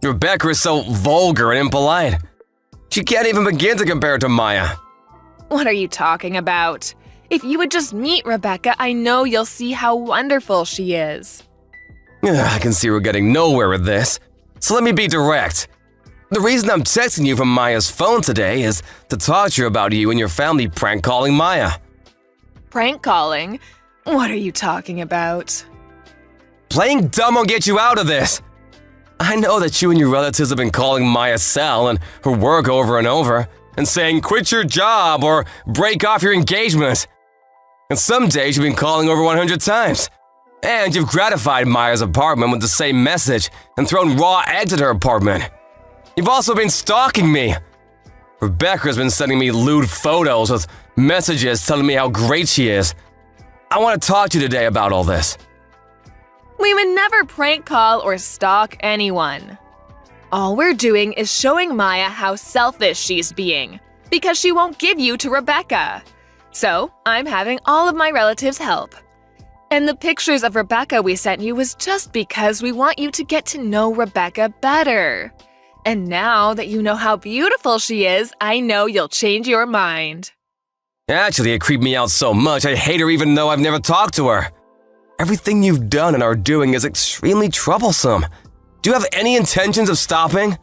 Rebecca is so vulgar and impolite. She can't even begin to compare to Maya. What are you talking about? If you would just meet Rebecca, I know you'll see how wonderful she is. I can see we're getting nowhere with this. So let me be direct. The reason I'm texting you from Maya's phone today is to talk to you about you and your family prank calling Maya. Prank calling? What are you talking about? Playing dumb won't get you out of this. I know that you and your relatives have been calling Maya Sal and her work over and over and saying quit your job or break off your engagement. And some days you've been calling over 100 times. And you've gratified Maya's apartment with the same message and thrown raw eggs at her apartment. You've also been stalking me. Rebecca's been sending me lewd photos with messages telling me how great she is. I want to talk to you today about all this. We would never prank call or stalk anyone. All we're doing is showing Maya how selfish she's being, because she won't give you to Rebecca. So, I'm having all of my relatives help. And the pictures of Rebecca we sent you was just because we want you to get to know Rebecca better. And now that you know how beautiful she is, I know you'll change your mind. Actually, it creeped me out so much I hate her even though I've never talked to her. Everything you've done and are doing is extremely troublesome. Do you have any intentions of stopping?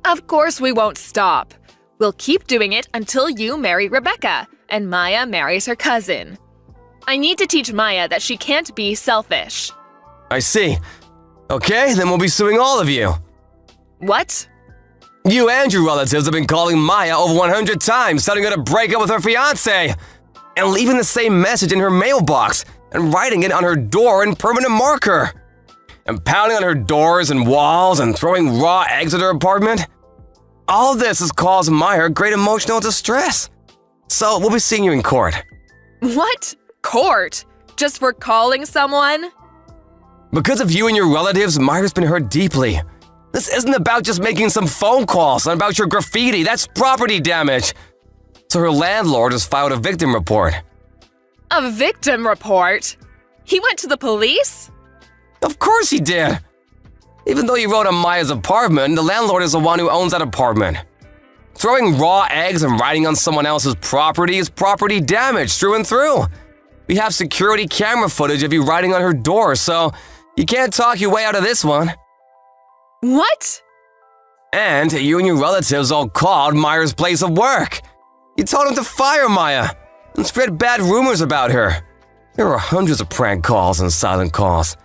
Of course we won't stop. We'll keep doing it until you marry Rebecca and Maya marries her cousin. I need to teach Maya that she can't be selfish. I see. Okay, then we'll be suing all of you. What? You and your relatives have been calling Maya over 100 times, telling her to break up with her fiancé, and leaving the same message in her mailbox, and writing it on her door in permanent marker, and pounding on her doors and walls, and throwing raw eggs at her apartment. All this has caused Maya great emotional distress. So we'll be seeing you in court. What? Court? Just for calling someone? Because of you and your relatives, Maya's been hurt deeply. This isn't about just making some phone calls and about your graffiti. That's property damage. So her landlord has filed a victim report. A victim report? He went to the police? Of course he did. Even though he wrote on Maya's apartment, the landlord is the one who owns that apartment. Throwing raw eggs and writing on someone else's property is property damage through and through. We have security camera footage of you writing on her door, so you can't talk your way out of this one. What? And you and your relatives all called Maya's place of work. You told him to fire Maya and spread bad rumors about her. There were hundreds of prank calls and silent calls.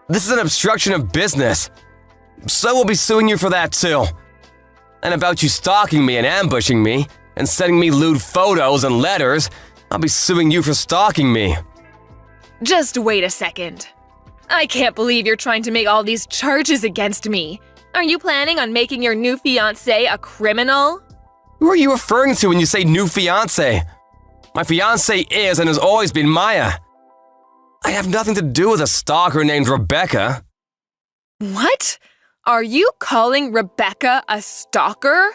This is an obstruction of business. So we'll be suing you for that too. And about you stalking me and ambushing me and sending me lewd photos and letters, I'll be suing you for stalking me. Just wait a second. I can't believe you're trying to make all these charges against me. Are you planning on making your new fiancé a criminal? Who are you referring to when you say new fiancé? My fiancé is and has always been Maya. I have nothing to do with a stalker named Rebecca. What? Are you calling Rebecca a stalker?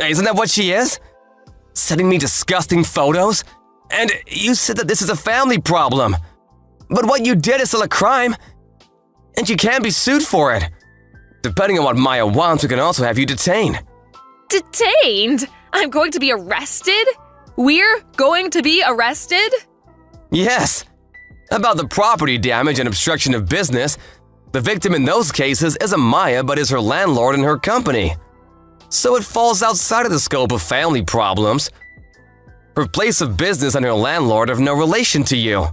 Isn't that what she is? Sending me disgusting photos? And you said that this is a family problem. But what you did is still a crime. And you can be sued for it. Depending on what Maya wants, we can also have you detained. Detained? I'm going to be arrested? We're going to be arrested? Yes. About the property damage and obstruction of business, the victim in those cases isn't Maya but is her landlord and her company. So it falls outside of the scope of family problems. Her place of business and her landlord have no relation to you.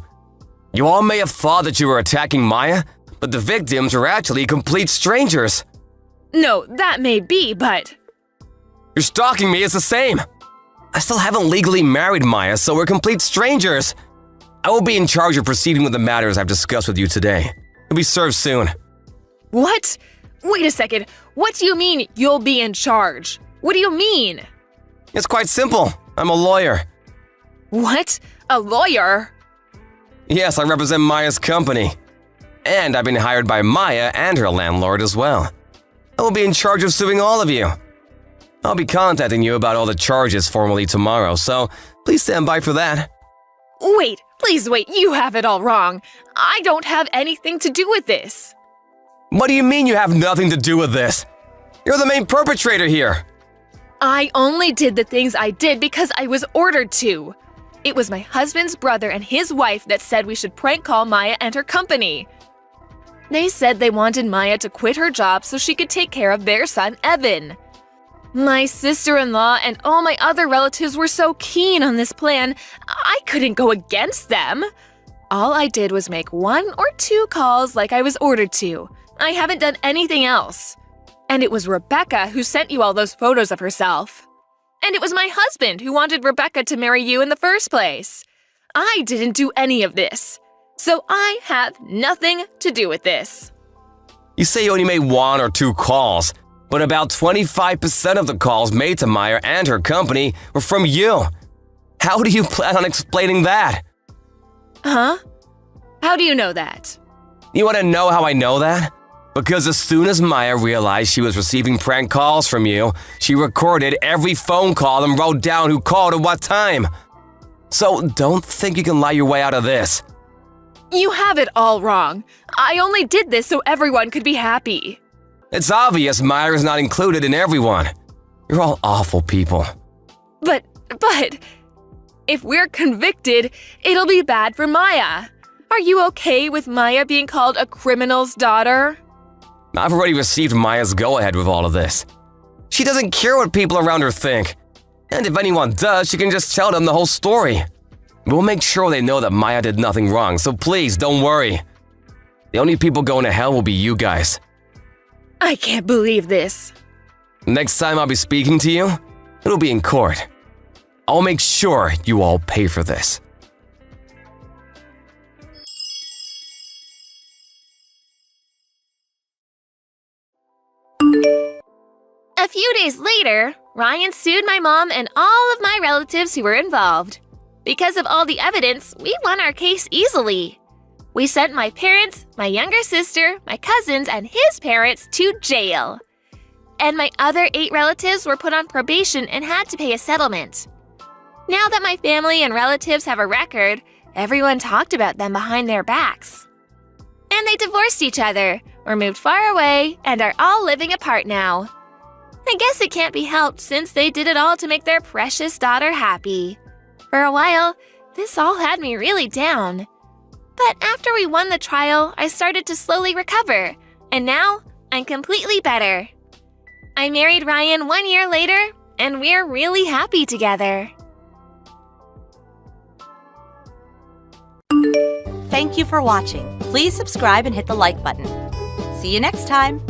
You all may have thought that you were attacking Maya, but the victims are actually complete strangers. No, that may be, but… You're stalking me is the same. I still haven't legally married Maya, so we're complete strangers. I will be in charge of proceeding with the matters I've discussed with you today. You'll be served soon. What? Wait a second. What do you mean, you'll be in charge? What do you mean? It's quite simple. I'm a lawyer. What? A lawyer? Yes, I represent Maya's company. And I've been hired by Maya and her landlord as well. I will be in charge of suing all of you. I'll be contacting you about all the charges formally tomorrow, so please stand by for that. Wait, please wait, you have it all wrong. I don't have anything to do with this. What do you mean you have nothing to do with this? You're the main perpetrator here. I only did the things I did because I was ordered to. It was my husband's brother and his wife that said we should prank call Maya and her company. They said they wanted Maya to quit her job so she could take care of their son, Evan. My sister-in-law and all my other relatives were so keen on this plan, I couldn't go against them. All I did was make 1 or 2 calls like I was ordered to. I haven't done anything else. And it was Rebecca who sent you all those photos of herself. And it was my husband who wanted Rebecca to marry you in the first place. I didn't do any of this. So I have nothing to do with this. You say you only made 1 or 2 calls, but about 25% of the calls made to Maya and her company were from you. How do you plan on explaining that? Huh? How do you know that? You want to know how I know that? Because as soon as Maya realized she was receiving prank calls from you, she recorded every phone call and wrote down who called at what time. So don't think you can lie your way out of this. You have it all wrong. I only did this so everyone could be happy. It's obvious Maya is not included in everyone. You're all awful people. But, if we're convicted, it'll be bad for Maya. Are you okay with Maya being called a criminal's daughter? I've already received Maya's go-ahead with all of this. She doesn't care what people around her think. And if anyone does, she can just tell them the whole story. We'll make sure they know that Maya did nothing wrong, so please don't worry. The only people going to hell will be you guys. I can't believe this. Next time I'll be speaking to you, it'll be in court. I'll make sure you all pay for this. A few days later, Ryan sued my mom and all of my relatives who were involved. Because of all the evidence, we won our case easily. We sent my parents, my younger sister, my cousins, and his parents to jail. And my other 8 relatives were put on probation and had to pay a settlement. Now that my family and relatives have a record, everyone talked about them behind their backs. And they divorced each other, or moved far away, and are all living apart now. I guess it can't be helped since they did it all to make their precious daughter happy. For a while, this all had me really down. But after we won the trial, I started to slowly recover, and now I'm completely better. I married Ryan 1 year later, and we're really happy together. Thank you for watching. Please subscribe and hit the like button. See you next time.